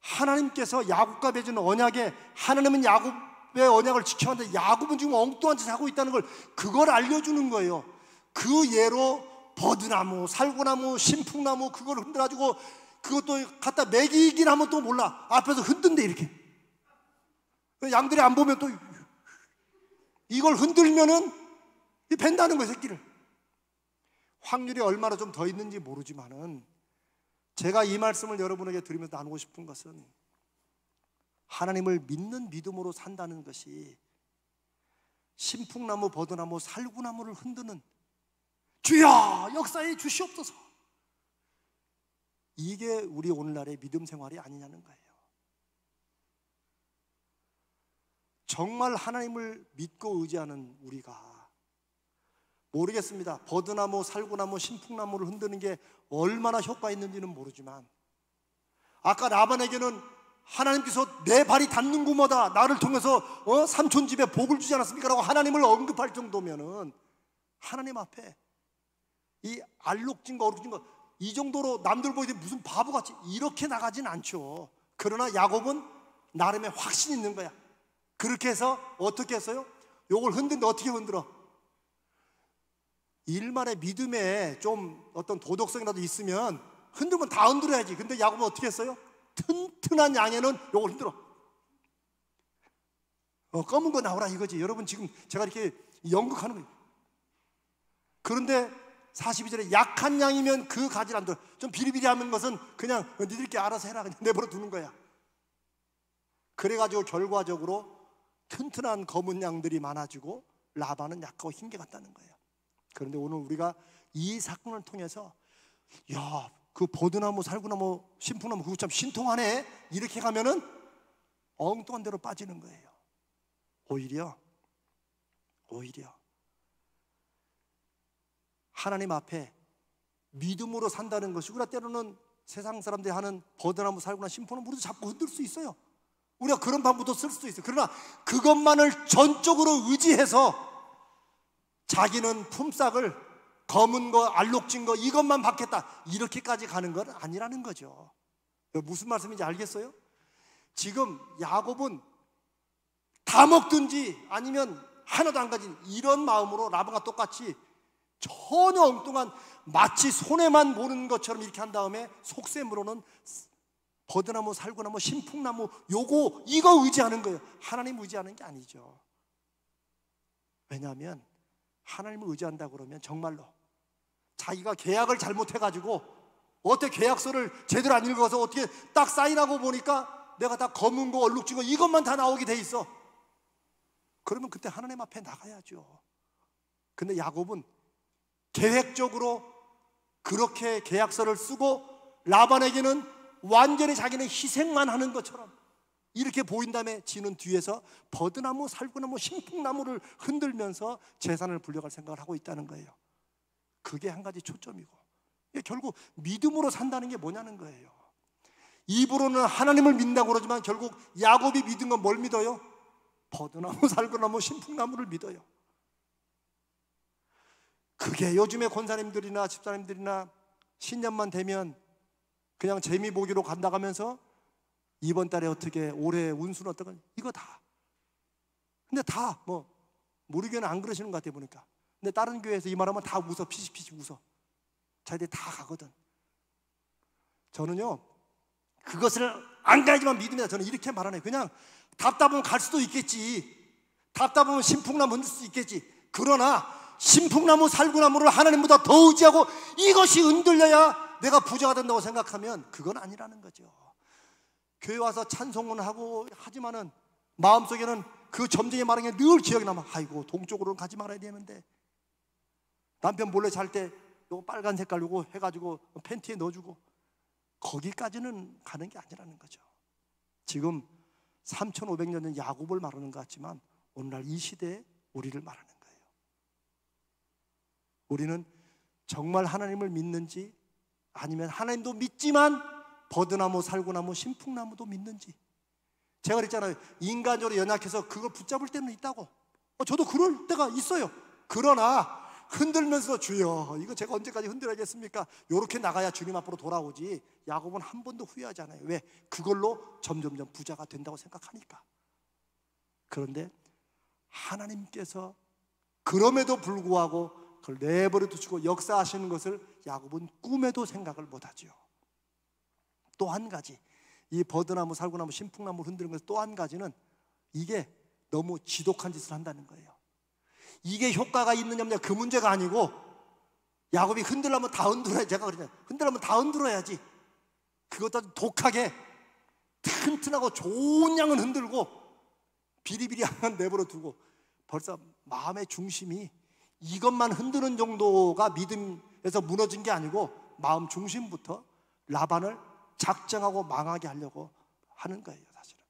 하나님께서 야곱과 맺은 언약에 하나님은 야곱의 언약을 지켜왔는데 야곱은 지금 엉뚱한 짓을 하고 있다는 걸 그걸 알려주는 거예요. 그 예로 버드나무, 살구나무, 신풍나무 그걸 흔들어가지고 그것도 갖다 먹이긴 하면 또 몰라. 앞에서 흔든대 이렇게. 양들이 안 보면 또 이걸 흔들면은 벤다는 거예요, 새끼를. 확률이 얼마나 좀 더 있는지 모르지만은 제가 이 말씀을 여러분에게 드리면서 나누고 싶은 것은 하나님을 믿는 믿음으로 산다는 것이 신풍나무, 버드나무, 살구나무를 흔드는 주여 역사에 주시옵소서, 이게 우리 오늘날의 믿음 생활이 아니냐는 거예요. 정말 하나님을 믿고 의지하는 우리가, 모르겠습니다. 버드나무, 살구나무, 신풍나무를 흔드는 게 얼마나 효과 있는지는 모르지만 아까 라반에게는 하나님께서 내 발이 닿는 곳마다 나를 통해서 삼촌 집에 복을 주지 않았습니까? 라고 하나님을 언급할 정도면은 하나님 앞에 이 알록진 거 어룩진 거 이 정도로 남들 보이되 무슨 바보같이 이렇게 나가진 않죠. 그러나 야곱은 나름의 확신이 있는 거야. 그렇게 해서 어떻게 했어요? 요걸 흔든데 어떻게 흔들어? 일만의 믿음에 좀 어떤 도덕성이라도 있으면 흔들면 다 흔들어야지. 근데 야곱은 어떻게 했어요? 튼튼한 양에는 요걸 흔들어. 검은 거 나오라 이거지. 여러분 지금 제가 이렇게 연극하는 거예요. 그런데 42절에 약한 양이면 그 가지를 안 들어. 좀 비리비리하는 것은 그냥 니들끼리 알아서 해라, 그냥 내버려 두는 거야. 그래가지고 결과적으로 튼튼한 검은 양들이 많아지고 라반은 약하고 흰개 같다는 거예요. 그런데 오늘 우리가 이 사건을 통해서 야, 그 버드나무, 살구나무, 신풍나무 그거 참 신통하네 이렇게 가면은 엉뚱한 데로 빠지는 거예요. 오히려 하나님 앞에 믿음으로 산다는 것이, 우리가 때로는 세상 사람들이 하는 버드나무, 살구나, 신풍나무 우리도 잡고 흔들 수 있어요. 우리가 그런 방법도 쓸 수도 있어요. 그러나 그것만을 전적으로 의지해서 자기는 품삯을 검은 거, 알록진 거 이것만 받겠다 이렇게까지 가는 건 아니라는 거죠. 무슨 말씀인지 알겠어요? 지금 야곱은 다 먹든지 아니면 하나도 안 가진 이런 마음으로 라반과 똑같이 전혀 엉뚱한, 마치 손해만 보는 것처럼 이렇게 한 다음에 속셈으로는 버드나무, 살구나무, 신풍나무 이거 의지하는 거예요. 하나님 의지하는 게 아니죠. 왜냐하면 하나님을 의지한다 그러면 정말로 자기가 계약을 잘못해가지고 어떻게 계약서를 제대로 안 읽어서 어떻게 딱 사인하고 보니까 내가 다 검은 거, 얼룩진 거 이것만 다 나오게 돼 있어. 그러면 그때 하나님 앞에 나가야죠. 근데 야곱은 계획적으로 그렇게 계약서를 쓰고 라반에게는 완전히 자기는 희생만 하는 것처럼 이렇게 보인 다음에 지는 뒤에서 버드나무, 살구나무, 신풍나무를 흔들면서 재산을 불려갈 생각을 하고 있다는 거예요. 그게 한 가지 초점이고, 결국 믿음으로 산다는 게 뭐냐는 거예요. 입으로는 하나님을 믿는다고 그러지만 결국 야곱이 믿은 건 뭘 믿어요? 버드나무, 살구나무, 신풍나무를 믿어요. 그게 요즘에 권사님들이나 집사님들이나 신년만 되면 그냥 재미 보기로 간다 하면서 이번 달에 어떻게, 올해 운수는 어떨까, 이거 다. 근데 다 우리 교회는 안 그러시는 것 같아요 보니까. 근데 다른 교회에서 이 말하면 다 웃어, 피식피식 웃어. 자기들이 다 가거든. 저는요 그것을 안 가야지만 믿음이다. 저는 이렇게 말하네요. 그냥 답답하면 갈 수도 있겠지, 답답하면 신풍나무 흔들 수도 있겠지. 그러나 신풍나무, 살구나무를 하나님보다 더 의지하고 이것이 흔들려야 내가 부자가 된다고 생각하면 그건 아니라는 거죠. 교회 와서 찬송은 하고 하지만은 마음속에는 그 점쟁이 말한 게 늘 기억이 남아. 아이고 동쪽으로는 가지 말아야 되는데, 남편 몰래 잘 때 요거 빨간 색깔 요거 해가지고 팬티에 넣어주고, 거기까지는 가는 게 아니라는 거죠. 지금 3500년 전 야곱을 말하는 것 같지만 오늘날 이 시대에 우리를 말하는 거예요. 우리는 정말 하나님을 믿는지, 아니면 하나님도 믿지만 버드나무, 살구나무, 신풍나무도 믿는지. 제가 그랬잖아요. 인간적으로 연약해서 그걸 붙잡을 때는 있다고. 저도 그럴 때가 있어요. 그러나 흔들면서 주여 이거 제가 언제까지 흔들어야겠습니까? 이렇게 나가야 주님 앞으로 돌아오지. 야곱은 한 번도 후회하지 않아요. 왜? 그걸로 점점점 부자가 된다고 생각하니까. 그런데 하나님께서 그럼에도 불구하고 그걸 내버려 두시고 역사하시는 것을 야곱은 꿈에도 생각을 못하죠. 또 한 가지, 이 버드나무, 살구나무, 신풍나무를 흔드는 것에서 또 한 가지는 이게 너무 지독한 짓을 한다는 거예요. 이게 효과가 있느냐 없느냐 그 문제가 아니고, 야곱이 흔들려면 다 흔들어야지. 제가 그러잖아요. 흔들려면 다 흔들어야지. 그것도 아주 독하게 튼튼하고 좋은 양은 흔들고 비리비리한 건 내버려 두고, 벌써 마음의 중심이 이것만 흔드는 정도가 믿음에서 무너진 게 아니고 마음 중심부터 라반을 작정하고 망하게 하려고 하는 거예요. 사실은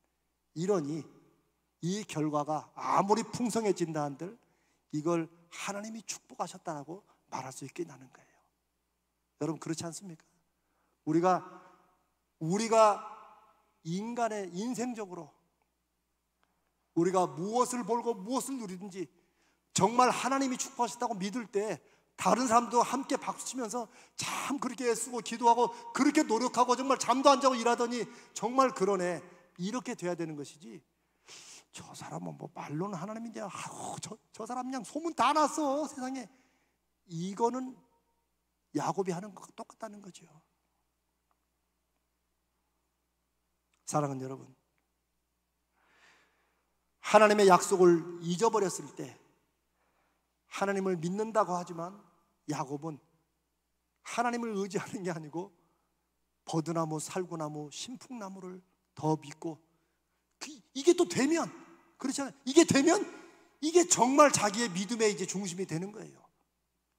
이러니 이 결과가 아무리 풍성해진다 한들 이걸 하나님이 축복하셨다라고 말할 수 있게 나는 거예요. 여러분 그렇지 않습니까? 우리가 인간의 인생적으로 우리가 무엇을 벌고 무엇을 누리든지 정말 하나님이 축복하셨다고 믿을 때 다른 사람도 함께 박수치면서 참 그렇게 애쓰고 기도하고 그렇게 노력하고 정말 잠도 안 자고 일하더니 정말 그러네, 이렇게 돼야 되는 것이지, 저 사람은 뭐 말로는 하나님인데 저 사람 그냥 소문 다 났어 세상에, 이거는 야곱이 하는 것과 똑같다는 거죠. 사랑하는 여러분, 하나님의 약속을 잊어버렸을 때 하나님을 믿는다고 하지만 야곱은 하나님을 의지하는 게 아니고 버드나무, 살구나무, 신풍나무를 더 믿고, 이게 또 되면, 그렇잖아요. 이게 되면 이게 정말 자기의 믿음의 이제 중심이 되는 거예요.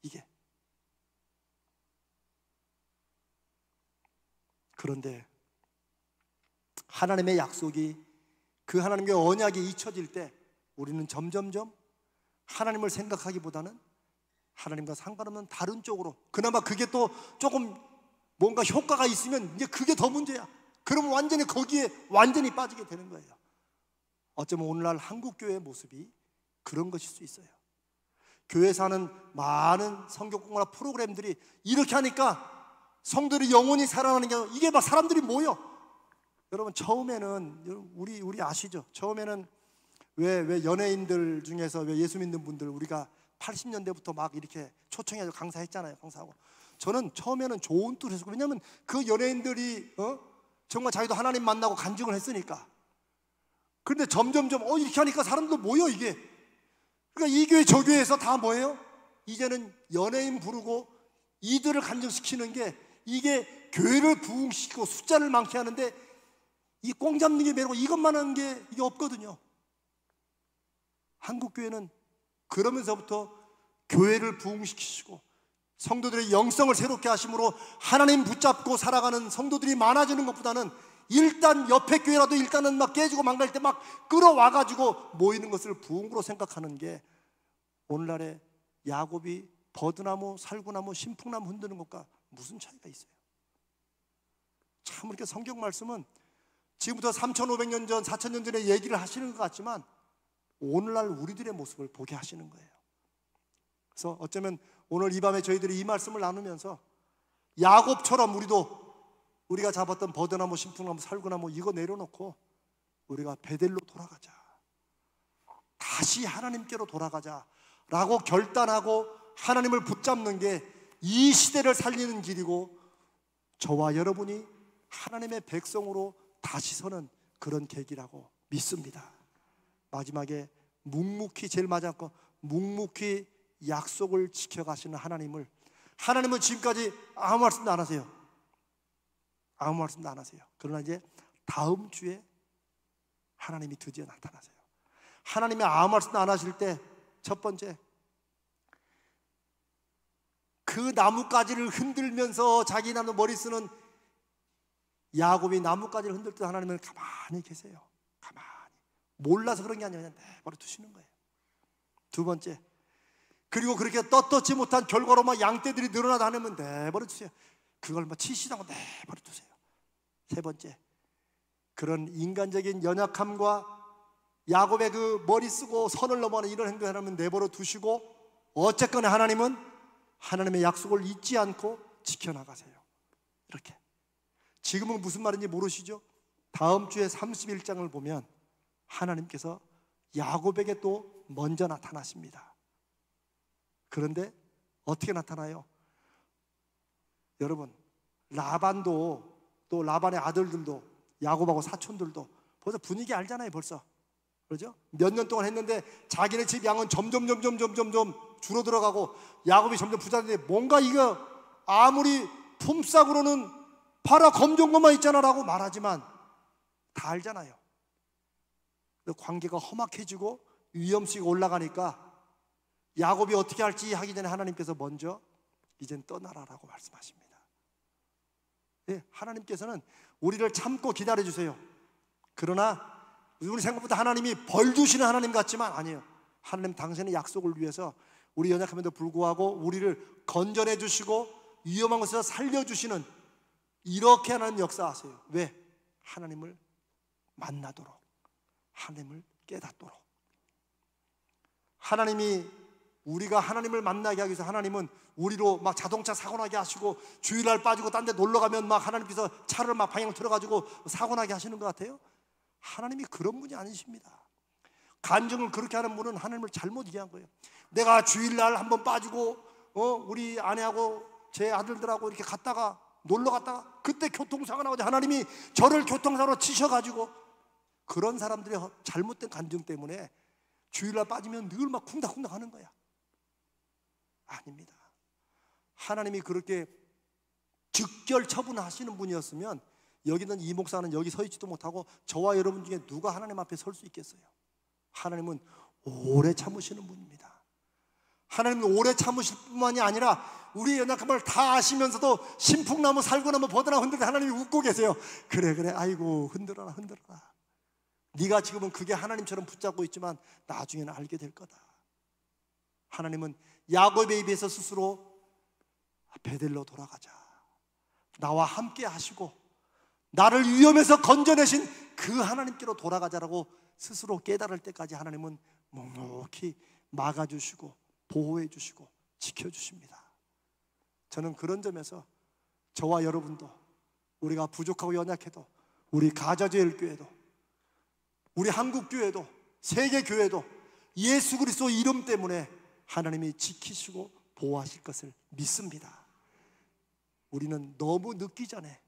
이게. 그런데 하나님의 약속이, 그 하나님의 언약이 잊혀질 때 우리는 점점점 하나님을 생각하기보다는 하나님과 상관없는 다른 쪽으로, 그나마 그게 또 조금 뭔가 효과가 있으면 이제 그게 더 문제야. 그러면 완전히 거기에 완전히 빠지게 되는 거예요. 어쩌면 오늘날 한국교회의 모습이 그런 것일 수 있어요. 교회에서 하는 많은 성경 공부나 프로그램들이 이렇게 하니까 성도들이 영혼이 살아나는 게 아니라 이게 막 사람들이 모여. 여러분 처음에는 우리 아시죠? 처음에는 왜 연예인들 중에서 왜 예수 믿는 분들 우리가 80년대부터 막 이렇게 초청해서 강사했잖아요. 강사하고. 저는 처음에는 좋은 뜻을 했고, 왜냐하면 그 연예인들이 정말 자기도 하나님 만나고 간증을 했으니까. 그런데 점점점 이렇게 하니까 사람도 모여 이게. 그러니까 이 교회 저 교회에서 다 뭐예요? 이제는 연예인 부르고 이들을 간증시키는 게, 이게 교회를 부흥시키고 숫자를 많게 하는데 이 꽁 잡는 게 매력고 이것만 하는 게 이게 없거든요. 한국교회는 그러면서부터 교회를 부흥시키시고 성도들의 영성을 새롭게 하심으로 하나님 붙잡고 살아가는 성도들이 많아지는 것보다는 일단 옆에 교회라도 일단은 막 깨지고 망갈 때 막 끌어와가지고 모이는 것을 부흥으로 생각하는 게, 오늘날의 야곱이 버드나무, 살구나무, 신풍나무 흔드는 것과 무슨 차이가 있어요? 참 이렇게 성경 말씀은 지금부터 3,500년 전, 4,000년 전에 얘기를 하시는 것 같지만 오늘날 우리들의 모습을 보게 하시는 거예요. 그래서 어쩌면 오늘 이 밤에 저희들이 이 말씀을 나누면서 야곱처럼 우리가 잡았던 버드나무, 신풍나무, 살구나무 이거 내려놓고 우리가 베델로 돌아가자, 다시 하나님께로 돌아가자라고 결단하고 하나님을 붙잡는 게 이 시대를 살리는 길이고, 저와 여러분이 하나님의 백성으로 다시 서는 그런 계기라고 믿습니다. 마지막에 묵묵히, 제일 마지막 거, 묵묵히 약속을 지켜가시는 하나님은 지금까지 아무 말씀도 안 하세요. 아무 말씀도 안 하세요. 그러나 이제 다음 주에 하나님이 드디어 나타나세요. 하나님이 아무 말씀도 안 하실 때 첫 번째, 그 나뭇가지를 흔들면서 자기 나무 머리 쓰는 야곱이 나뭇가지를 흔들 때 하나님은 가만히 계세요. 가만히. 몰라서 그런 게 아니라 그냥 내버려 두시는 거예요. 두 번째, 그리고 그렇게 떳떳지 못한 결과로 막 양떼들이 늘어나 다니면 내버려 두세요. 그걸 막 치시다고 내버려 두세요. 세 번째, 그런 인간적인 연약함과 야곱의 그 머리 쓰고 선을 넘어가는 이런 행동을 하면 내버려 두시고, 어쨌거나 하나님은 하나님의 약속을 잊지 않고 지켜나가세요. 이렇게. 지금은 무슨 말인지 모르시죠? 다음 주에 31장을 보면 하나님께서 야곱에게 또 먼저 나타나십니다. 그런데 어떻게 나타나요? 여러분, 라반도, 또 라반의 아들들도, 야곱하고 사촌들도 벌써 분위기 알잖아요. 벌써, 그렇죠? 몇 년 동안 했는데 자기네 집 양은 점점 줄어들어가고 야곱이 점점 부자인데, 뭔가 이거 아무리 품삯으로는 파라 검정것만 있잖아 라고 말하지만 다 알잖아요. 관계가 험악해지고 위험수위가 올라가니까 야곱이 어떻게 할지 하기 전에 하나님께서 먼저 이젠 떠나라라고 말씀하십니다. 네, 하나님께서는 우리를 참고 기다려주세요. 그러나 우리 생각보다 하나님이 벌 주시는 하나님 같지만 아니에요. 하나님 당신의 약속을 위해서 우리 연약함에도 불구하고 우리를 건져내 주시고 위험한 곳에서 살려주시는, 이렇게 하나님 역사하세요. 왜? 하나님을 만나도록, 하나님을 깨닫도록. 하나님이, 우리가 하나님을 만나게 하기 위해서 하나님은 우리로 막 자동차 사고 나게 하시고 주일날 빠지고 딴 데 놀러 가면 막 하나님께서 차를 막 방향 틀어가지고 사고 나게 하시는 것 같아요? 하나님이 그런 분이 아니십니다. 간증을 그렇게 하는 분은 하나님을 잘못 이해한 거예요. 내가 주일날 한번 빠지고 우리 아내하고 제 아들들하고 이렇게 갔다가 놀러 갔다가 그때 교통사고가 나가지고 하나님이 저를 교통사고로 치셔가지고, 그런 사람들의 잘못된 간증 때문에 주일날 빠지면 늘 막 쿵닥쿵닥 하는 거야. 아닙니다. 하나님이 그렇게 즉결 처분하시는 분이었으면 여기는 이 목사는 여기 서 있지도 못하고 저와 여러분 중에 누가 하나님 앞에 설 수 있겠어요? 하나님은 오래 참으시는 분입니다. 하나님은 오래 참으실 뿐만이 아니라 우리의 연약함을 다 아시면서도 신풍나무 살구나무 버드나무 흔들 때 하나님이 웃고 계세요. 그래 아이고 흔들어라. 네가 지금은 그게 하나님처럼 붙잡고 있지만 나중에는 알게 될 거다. 하나님은 야곱의 입에서 스스로 베델로 돌아가자, 나와 함께 하시고 나를 위험에서 건져내신 그 하나님께로 돌아가자라고 스스로 깨달을 때까지 하나님은 묵묵히 막아주시고 보호해주시고 지켜주십니다. 저는 그런 점에서 저와 여러분도, 우리가 부족하고 연약해도, 우리 가자제일교회도, 우리 한국교회도, 세계교회도 예수 그리스도 이름 때문에 하나님이 지키시고 보호하실 것을 믿습니다. 우리는 너무 늦기 전에,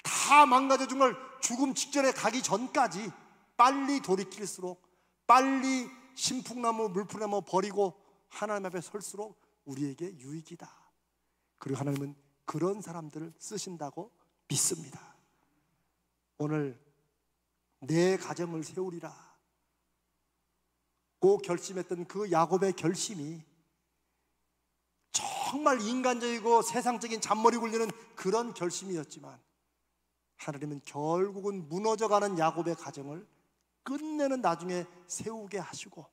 다 망가져준 걸 죽음 직전에 가기 전까지 빨리 돌이킬수록, 빨리 신풍나무 물풀나무 버리고 하나님 앞에 설수록 우리에게 유익이다. 그리고 하나님은 그런 사람들을 쓰신다고 믿습니다. 오늘 내 가정을 세우리라 고 결심했던 그 야곱의 결심이 정말 인간적이고 세상적인 잔머리 굴리는 그런 결심이었지만, 하나님은 결국은 무너져가는 야곱의 가정을 끝내는 나중에 세우게 하시고,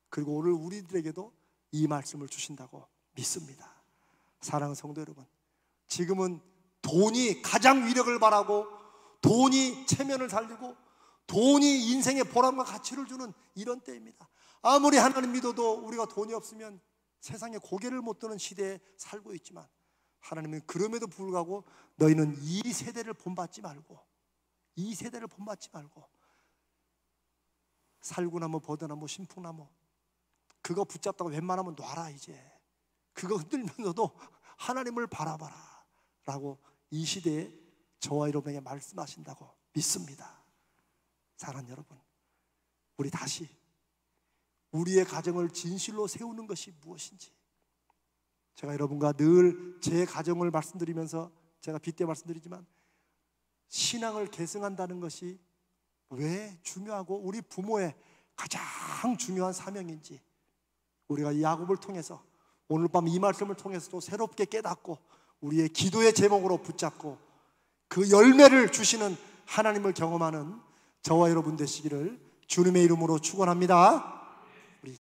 그리고 오늘 우리들에게도 이 말씀을 주신다고 믿습니다. 사랑하는 성도 여러분, 지금은 돈이 가장 위력을 발하고 돈이 체면을 살리고 돈이 인생의 보람과 가치를 주는 이런 때입니다. 아무리 하나님 믿어도 우리가 돈이 없으면 세상에 고개를 못 드는 시대에 살고 있지만, 하나님은 그럼에도 불구하고 너희는 이 세대를 본받지 말고, 이 세대를 본받지 말고 살구나무 버드나무 신풍나무 그거 붙잡다가 웬만하면 놔라. 이제 그거 흔들면서도 하나님을 바라봐라 라고 이 시대에 저와 여러분에게 말씀하신다고 믿습니다. 사랑하는 여러분, 우리 다시 우리의 가정을 진실로 세우는 것이 무엇인지, 제가 여러분과 늘 제 가정을 말씀드리면서 제가 빗대 말씀드리지만, 신앙을 계승한다는 것이 왜 중요하고 우리 부모의 가장 중요한 사명인지 우리가 이 야곱을 통해서, 오늘 밤 이 말씀을 통해서도 새롭게 깨닫고 우리의 기도의 제목으로 붙잡고 그 열매를 주시는 하나님을 경험하는 저와 여러분 되시기를 주님의 이름으로 축원합니다.